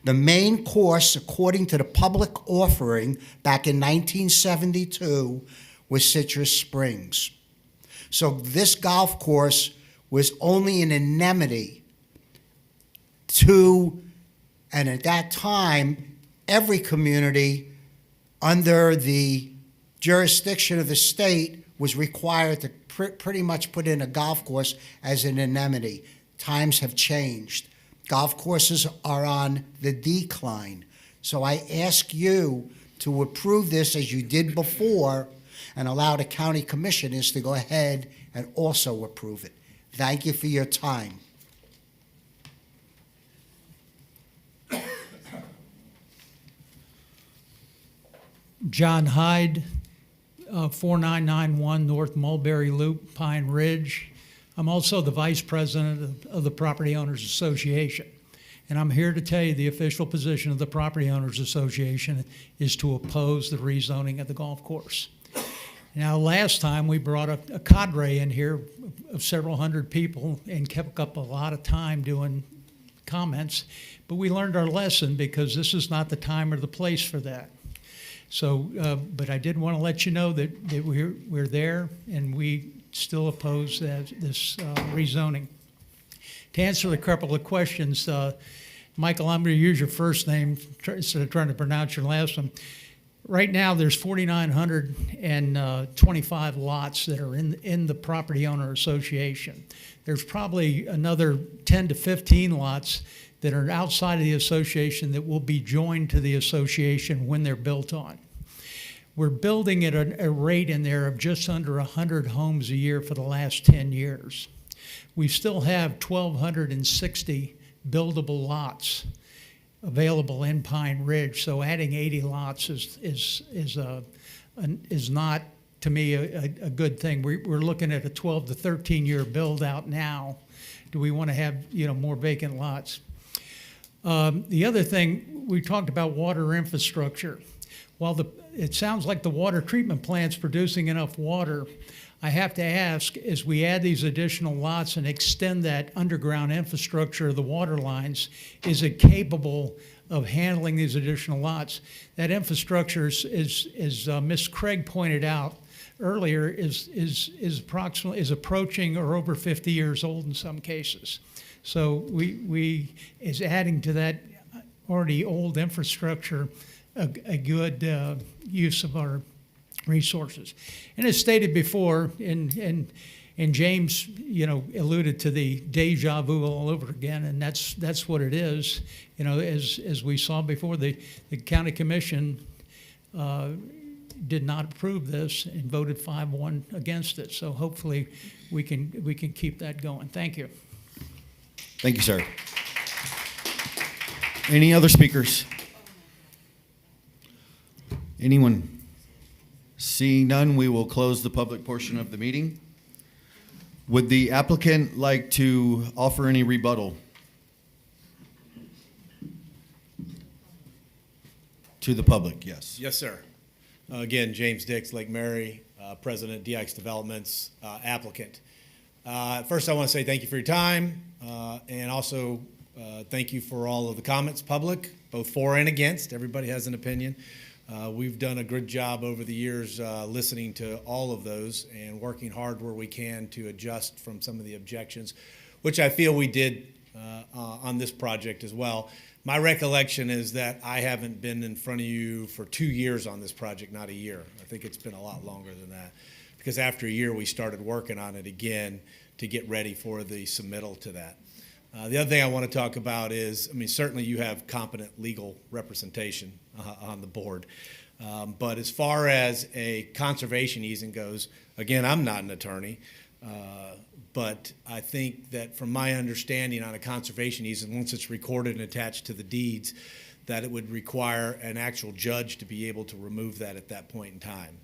the main course, according to the public offering back in 1972, was Citrus Springs. So this golf course was only an anemone to, and at that time, every community under the jurisdiction of the state was required to pretty much put in a golf course as an anemone. Times have changed. Golf courses are on the decline. So I ask you to approve this as you did before and allow the county commissioners to go ahead and also approve it. Thank you for your time. John Hyde, 4991 North Mulberry Loop, Pine Ridge. I'm also the vice president of the Property Owners Association. And I'm here to tell you the official position of the Property Owners Association is to oppose the rezoning of the golf course. Now, last time we brought a cadre in here of several hundred people and kept up a lot of time doing comments, but we learned our lesson because this is not the time or the place for that. So, but I did want to let you know that we're there and we still oppose this rezoning. To answer a couple of questions, Michael, I'm going to use your first name instead of trying to pronounce your last one. Right now, there's 4,925 lots that are in the Property Owner Association. There's probably another 10 to 15 lots that are outside of the association that will be joined to the association when they're built on. We're building at a rate in there of just under 100 homes a year for the last 10 years. We still have 1,260 buildable lots available in Pine Ridge, so adding 80 lots is not, to me, a good thing. We're looking at a 12 to 13 year build out now. Do we want to have more vacant lots? The other thing, we talked about water infrastructure. While it sounds like the water treatment plant's producing enough water, I have to ask, as we add these additional lots and extend that underground infrastructure of the water lines, is it capable of handling these additional lots? That infrastructure, as Ms. Craig pointed out earlier, is approaching or over 50 years old in some cases. So we is adding to that already old infrastructure a good use of our resources. And as stated before, and James, alluded to the deja vu all over again, and that's what it is. As we saw before, the county commission did not approve this and voted 5-1 against it. So hopefully we can keep that going. Thank you. Thank you, sir. Any other speakers? Anyone? Seeing none, we will close the public portion of the meeting. Would the applicant like to offer any rebuttal to the public? Yes. Yes, sir. Again, James Dix, Lake Mary, President, DX Developments, applicant. First, I want to say thank you for your time, and also thank you for all of the comments, public, both for and against. Everybody has an opinion. We've done a good job over the years listening to all of those and working hard where we can to adjust from some of the objections, which I feel we did on this project as well. My recollection is that I haven't been in front of you for 2 years on this project, not a year. I think it's been a lot longer than that, because after a year we started working on it again to get ready for the submittal to that. The other thing I want to talk about is, I mean, certainly you have competent legal representation on the board. But as far as a conservation easement goes, again, I'm not an attorney, but I think that from my understanding on a conservation easement, once it's recorded and attached to the deeds, that it would require an actual judge to be able to remove that at that point in time.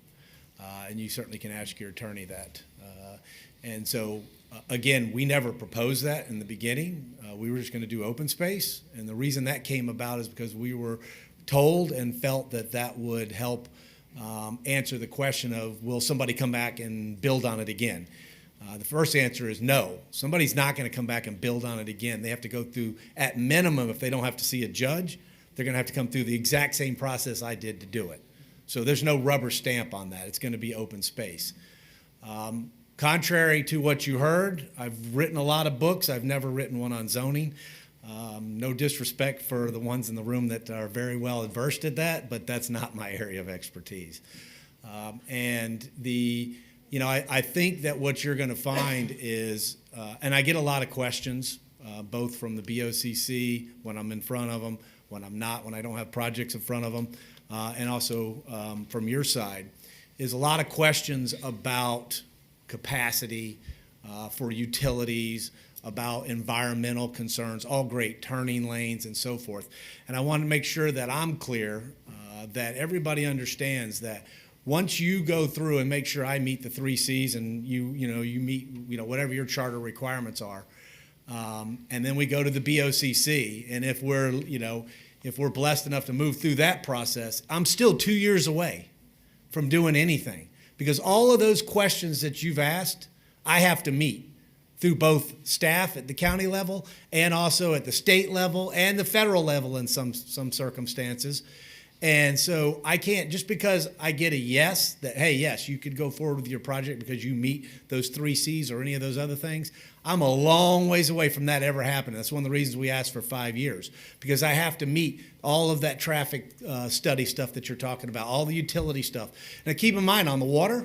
And you certainly can ask your attorney that. And so, again, we never proposed that in the beginning. We were just going to do open space. And the reason that came about is because we were told and felt that that would help answer the question of, will somebody come back and build on it again? The first answer is no. Somebody's not going to come back and build on it again. They have to go through, at minimum, if they don't have to see a judge, they're going to have to come through the exact same process I did to do it. So there's no rubber stamp on that. It's going to be open space. Contrary to what you heard, I've written a lot of books. I've never written one on zoning. No disrespect for the ones in the room that are very well versed at that, but that's not my area of expertise. I think that what you're going to find is, and I get a lot of questions, both from the BOCC when I'm in front of them, when I'm not, when I don't have projects in front of them, and also from your side, is a lot of questions about capacity for utilities, about environmental concerns, all great, turning lanes and so forth. And I want to make sure that I'm clear that everybody understands that once you go through and make sure I meet the 3 Cs and you meet whatever your charter requirements are, and then we go to the BOCC, and if we're blessed enough to move through that process, I'm still 2 years away from doing anything, because all of those questions that you've asked, I have to meet through both staff at the county level and also at the state level and the federal level in some circumstances. And so I can't, just because I get a yes, that, hey, yes, you could go forward with your project because you meet those 3 Cs or any of those other things, I'm a long ways away from that ever happening. That's one of the reasons we asked for 5 years, because I have to meet all of that traffic study stuff that you're talking about, all the utility stuff. Now keep in mind, on the water,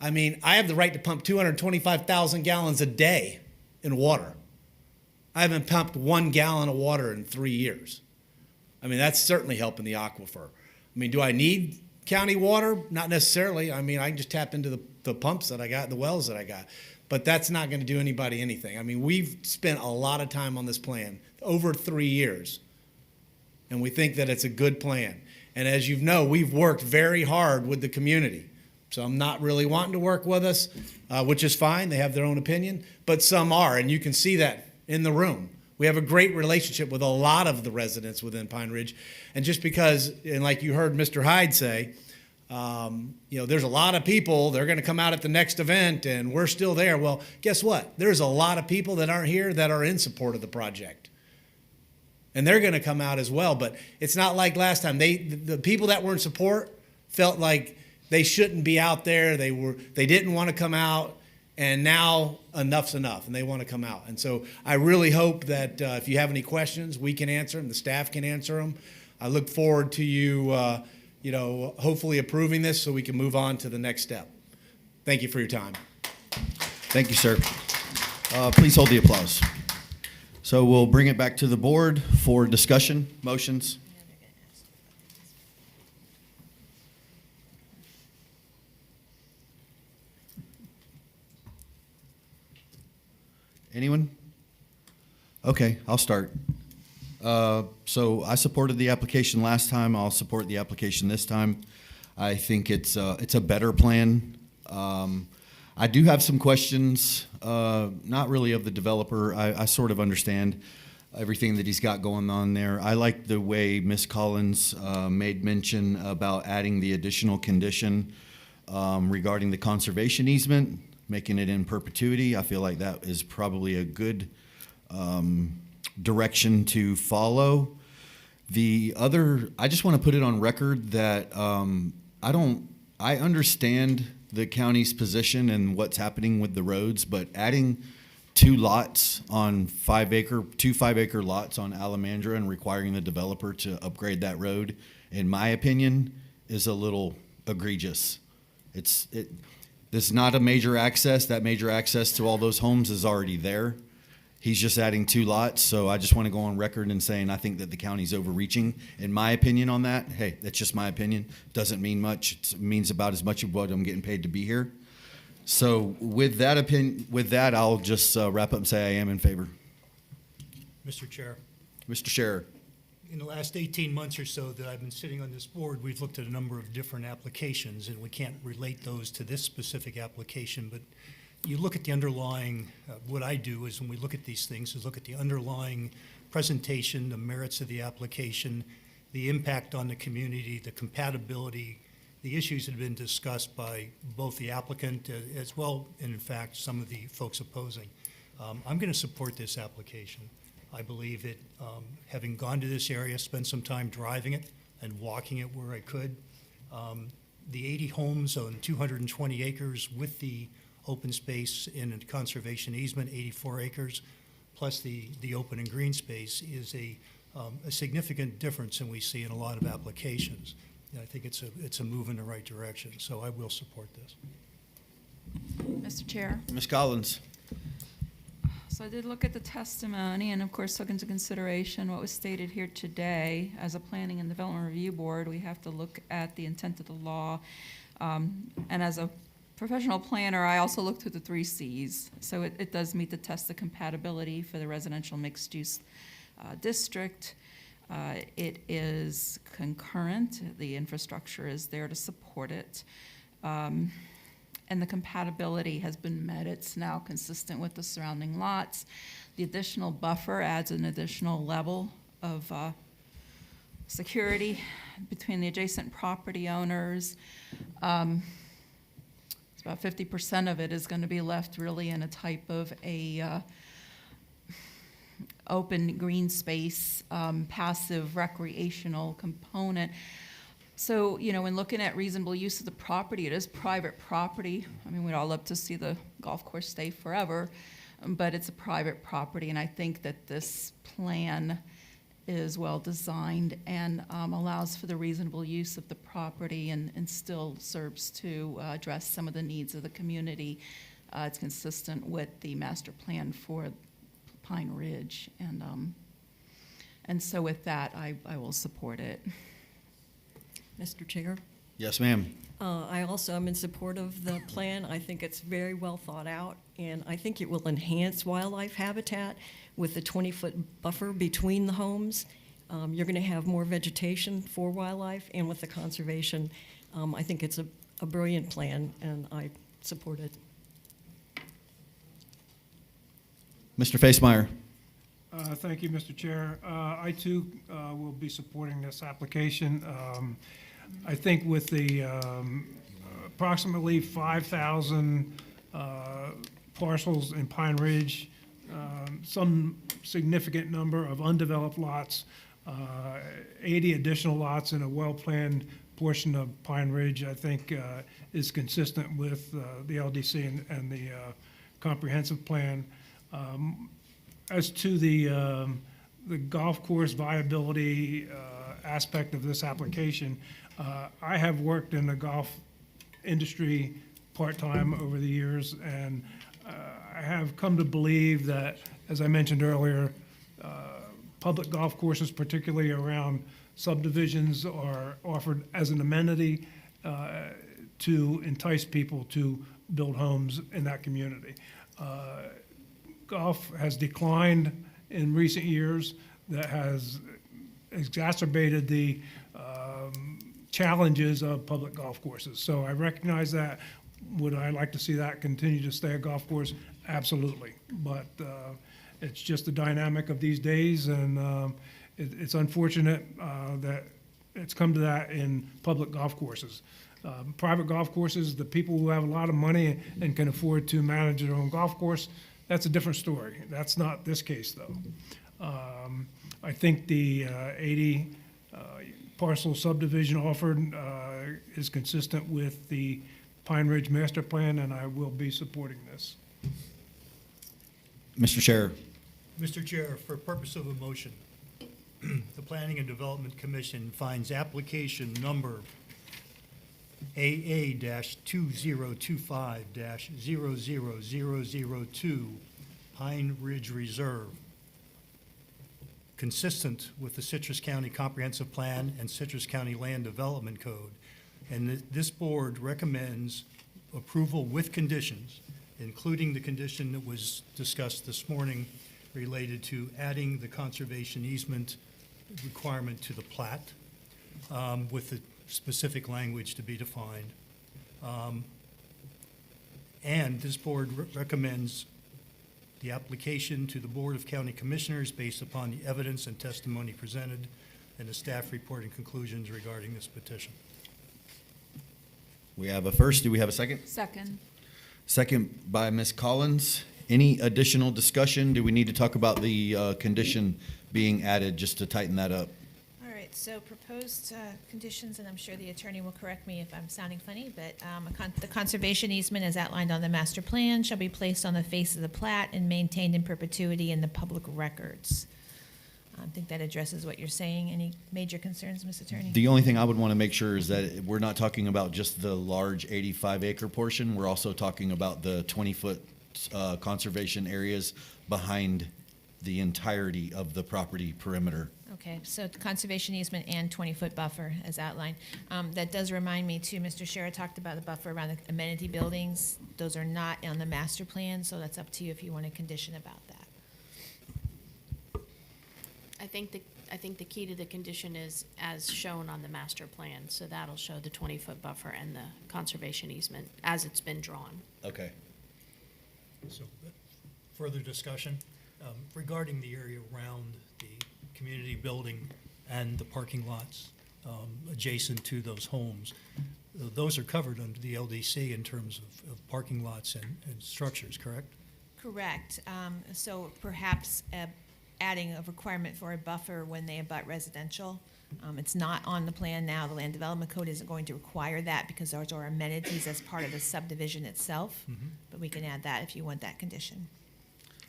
I mean, I have the right to pump 225,000 gallons a day in water. I haven't pumped 1 gallon of water in 3 years. I mean, that's certainly helping the aquifer. I mean, do I need county water? Not necessarily. I mean, I can just tap into the pumps that I got, the wells that I got. But that's not going to do anybody anything. I mean, we've spent a lot of time on this plan, over 3 years, and we think that it's a good plan. And as you know, we've worked very hard with the community. Some not really wanting to work with us, which is fine. They have their own opinion, but some are, and you can see that in the room. We have a great relationship with a lot of the residents within Pine Ridge. And just because, and like you heard Mr. Hyde say, there's a lot of people, they're going to come out at the next event and we're still there. Well, guess what? There's a lot of people that aren't here that are in support of the project. And they're going to come out as well. But it's not like last time. The people that were in support felt like they shouldn't be out there. They didn't want to come out. And now enough's enough, and they want to come out. And so I really hope that if you have any questions, we can answer them, the staff can answer them. I look forward to you, hopefully approving this so we can move on to the next step. Thank you for your time. Thank you, sir. Please hold the applause. So we'll bring it back to the board for discussion, motions. Anyone? Okay, I'll start. So I supported the application last time. I'll support the application this time. I think it's a better plan. I do have some questions, not really of the developer. I sort of understand everything that he's got going on there. I like the way Ms. Collins made mention about adding the additional condition regarding the conservation easement, making it in perpetuity. I feel like that is probably a good direction to follow. I just want to put it on record that I understand the county's position and what's happening with the roads, but adding two lots on 2 5-acre lots on Alamandra and requiring the developer to upgrade that road, in my opinion, is a little egregious. This is not a major access. That major access to all those homes is already there. He's just adding 2 lots, so I just want to go on record and saying I think that the county's overreaching, in my opinion, on that. Hey, that's just my opinion. Doesn't mean much. It means about as much of what I'm getting paid to be here. So with that, I'll just wrap up and say I am in favor. Mr. Chair, Mr. Scherer. in the last 18 months or so that I've been sitting on this board, we've looked at a number of different applications, and we can't relate those to this specific application, but you look at the underlying, what I do is when we look at these things is look at the underlying presentation, the merits of the application, the impact on the community, the compatibility, the issues that have been discussed by both the applicant as well, and in fact, some of the folks opposing. I'm going to support this application. I believe it, having gone to this area, spent some time driving it and walking it where I could, the 80 homes on 220 acres with the open space in a conservation easement, 84 acres, plus the open and green space is a significant difference than we see in a lot of applications. And I think it's a move in the right direction, so I will support this. Mr. Chair. Ms. Collins. So I did look at the testimony and of course took into consideration what was stated here today. As a Planning and Development Review Board, we have to look at the intent of the law. And as a professional planner, I also looked through the 3 Cs. So it does meet the test of compatibility for the residential mixed-use district. It is concurrent. The infrastructure is there to support it. And the compatibility has been met. It's now consistent with the surrounding lots. The additional buffer adds an additional level of security between the adjacent property owners. It's about 50% of it is going to be left really in a type of a open green space, passive recreational component. So, you know, when looking at reasonable use of the property, it is private property. I mean, we'd all love to see the golf course stay forever, but it's a private property, and I think that this plan is well designed and allows for the reasonable use of the property and still serves to address some of the needs of the community. It's consistent with the master plan for Pine Ridge, and so with that, I will support it. Mr. Chair? Yes, ma'am. I also am in support of the plan. I think it's very well thought out, and I think it will enhance wildlife habitat with the 20-foot buffer between the homes. You're going to have more vegetation for wildlife, and with the conservation, I think it's a brilliant plan, and I support it. Mr. Facemeyer. Thank you, Mr. Chair. I too will be supporting this application. I think with the approximately 5,000 parcels in Pine Ridge, some significant number of undeveloped lots, 80 additional lots in a well-planned portion of Pine Ridge, I think is consistent with the LDC and the comprehensive plan. As to the golf course viability aspect of this application, I have worked in the golf industry part-time over the years, and I have come to believe that, as I mentioned earlier, public golf courses, particularly around subdivisions, are offered as an amenity to entice people to build homes in that community. Golf has declined in recent years. That has exacerbated the challenges of public golf courses. So I recognize that. Would I like to see that continue to stay a golf course? Absolutely. But it's just the dynamic of these days, and it's unfortunate that it's come to that in public golf courses. Private golf courses, the people who have a lot of money and can afford to manage their own golf course, that's a different story. That's not this case, though. I think the 80 parcel subdivision offered is consistent with the Pine Ridge Master Plan, and I will be supporting this. Mr. Chair, Mr. Chair, for purpose of a motion, the Planning and Development Commission finds application number AA-2025-00002 Pine Ridge Reserve consistent with the Citrus County Comprehensive Plan and Citrus County Land Development Code. And this board recommends approval with conditions, including the condition that was discussed this morning related to adding the conservation easement requirement to the plat, with the specific language to be defined. And this board recommends the application to the Board of County Commissioners based upon the evidence and testimony presented and the staff report and conclusions regarding this petition. we have a first. Do we have a second? Second. Second by Ms. Collins. Any additional discussion? Do we need to talk about the condition being added just to tighten that up? All right, so proposed conditions, and I'm sure the attorney will correct me if I'm sounding funny, but the conservation easement as outlined on the master plan shall be placed on the face of the plat and maintained in perpetuity in the public records. I think that addresses what you're saying. Any major concerns, Ms. Attorney? The only thing I would want to make sure is that we're not talking about just the large 85-acre portion. We're also talking about the 20-foot conservation areas behind the entirety of the property perimeter. Okay, so conservation easement and 20-foot buffer as outlined. That does remind me too, Mr. Shera talked about the buffer around the amenity buildings. Those are not on the master plan, so that's up to you if you want a condition about that. I think the key to the condition is as shown on the master plan, so that'll show the 20-foot buffer and the conservation easement as it's been drawn. Okay. So, further discussion regarding the area around the community building and the parking lots adjacent to those homes. Those are covered under the LDC in terms of parking lots and structures, correct? Correct. So perhaps adding a requirement for a buffer when they abut residential. It's not on the plan now. The Land Development Code isn't going to require that because those are amenities as part of the subdivision itself. But we can add that if you want that condition.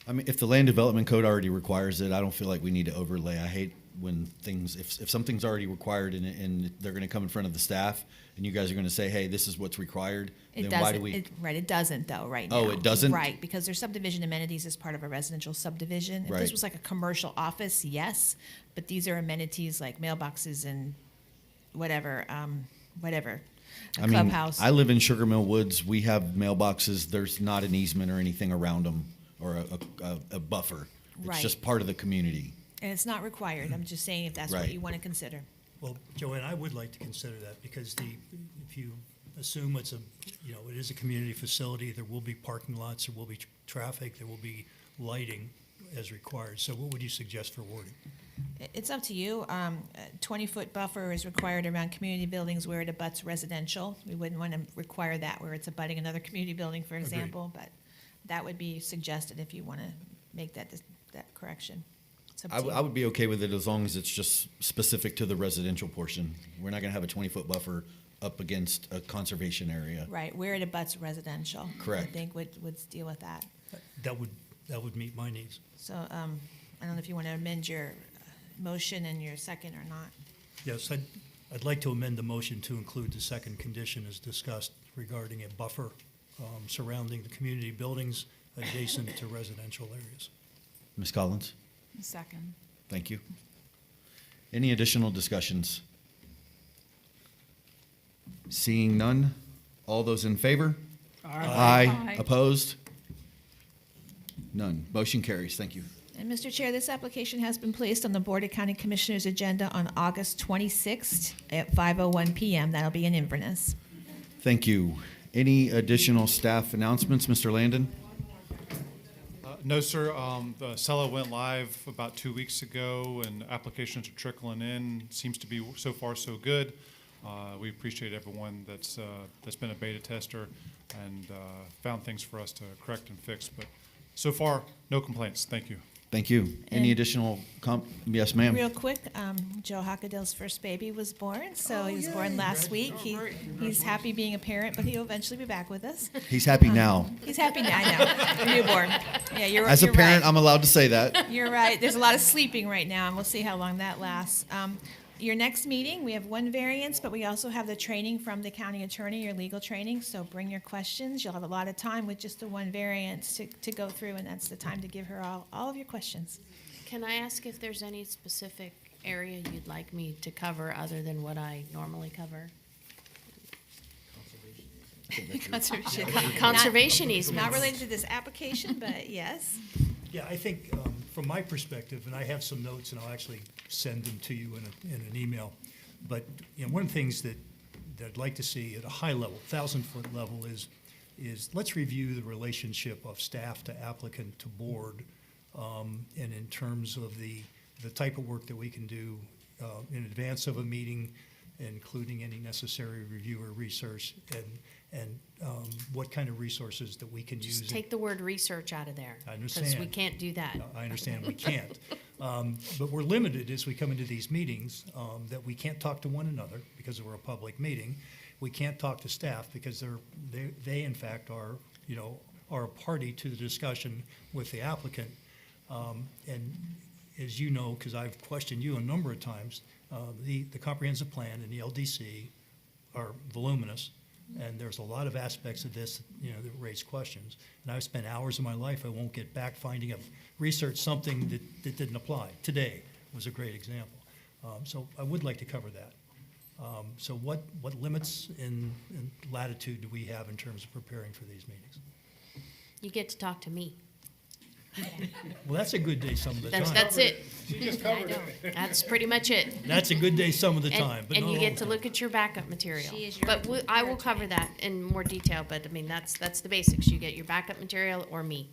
I mean, if the land development code already requires it, I don't feel like we need to overlay. I hate when things, if something's already required and they're going to come in front of the staff and you guys are going to say, hey, this is what's required, It then why doesn't, do we? right, it doesn't though, right now. Oh, it doesn't? Right, because there's subdivision amenities as part of a residential subdivision. If Right. this was like a commercial office, yes, but these are amenities like mailboxes and whatever, a I mean, clubhouse. I live in Sugar Mill Woods. We have mailboxes. There's not an easement or anything around them or a buffer. It's Right. just part of the community. And it's not required, I'm just saying if that's what Right. you want to consider. Well, Joanne, I would like to consider that because if you assume it is a community facility, there will be parking lots, there will be traffic, there will be lighting as required. So what would you suggest for wording? It's up to you. A 20-foot buffer is required around community buildings where it abuts residential. We wouldn't want to require that where it's abutting another community building, for example, but that would be suggested if you want to make that correction. It's up to you. I would be okay with it as long as it's just specific to the residential portion. We're not going to have a 20-foot buffer up against a conservation area. Right, where it abuts residential. Correct. I think would deal with that. That would meet my needs. So I don't know if you want to amend your motion and your second or not. Yes, I'd like to amend the motion to include the second condition as discussed regarding a buffer surrounding the community buildings adjacent to residential areas. Ms. Collins? Second. Thank you. Any additional discussions? Seeing none, all those in favor? Aye. Opposed? None. Motion carries. Thank you. And Mr. Chair, this application has been placed on the Board of County Commissioners' agenda on August 26th at 5:01 p.m. That'll be in Inverness. Thank you. Any additional staff announcements, Mr. Landon? No, sir. The SELA went live about 2 weeks ago, and applications are trickling in. Seems to be so far so good. We appreciate everyone that's been a beta tester and found things for us to correct and fix. But so far, no complaints. Thank you. Thank you. Any And- additional yes, ma'am. Real quick, Joe Hockadale's first baby was born, so he was born last week. He's happy being a parent, but he'll eventually be back with us. He's happy now. He's happy now, I know. Newborn. Yeah, you're As a you're parent, right. I'm allowed to say that. You're right. There's a lot of sleeping right now, and we'll see how long that lasts. Your next meeting, we have one variance, but we also have the training from the county attorney, your legal training, so bring your questions. You'll have a lot of time with just the one variance to go through, and that's the time to give her all of your questions. Can I ask if there's any specific area you'd like me to cover other than what I normally cover? Conservation. Conservation Not easements. related to this application, but yes. Yeah, I think from my perspective, and I have some notes, and I'll actually send them to you in an email. But one of the things that I'd like to see at a high level, 1,000-foot level, is let's review the relationship of staff to applicant to board, and in terms of the type of work that we can do in advance of a meeting, including any necessary review or research, and what kind of resources that we can use. Just take the word research out of there. I understand. Because we can't do that. I understand we can't. But we're limited as we come into these meetings, that we can't talk to one another because we're a public meeting. We can't talk to staff because they in fact are a party to the discussion with the applicant. And as you know, because I've questioned you a number of times, the comprehensive plan and the LDC are voluminous. And there's a lot of aspects of this, that raise questions. And I've spent hours of my life I won't get back finding research something that didn't apply. Today was a great example. So I would like to cover that. So what limits and latitude do we have in terms of preparing for these meetings? You get to talk to me. Well, that's a good day some of the time. That's it. She just I covered know. it. That's pretty much it. That's a good day some of the And- time, but and not you all get the to time. look at your backup material. She is your- But I will cover that in more detail, but I mean, that's the basics. You get your backup material or me.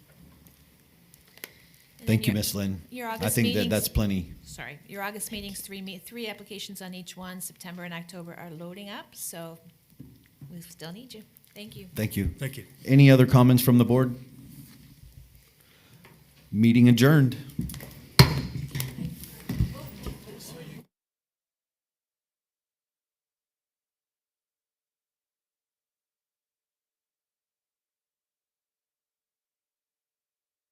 And Thank then you, your- Ms. Lynn. Your I August think meetings. that's plenty. Sorry, your August meetings, three applications on each one. September and October are loading up, so we still need you. Thank you. Thank you. Thank you. Any other comments from the board? Meeting adjourned.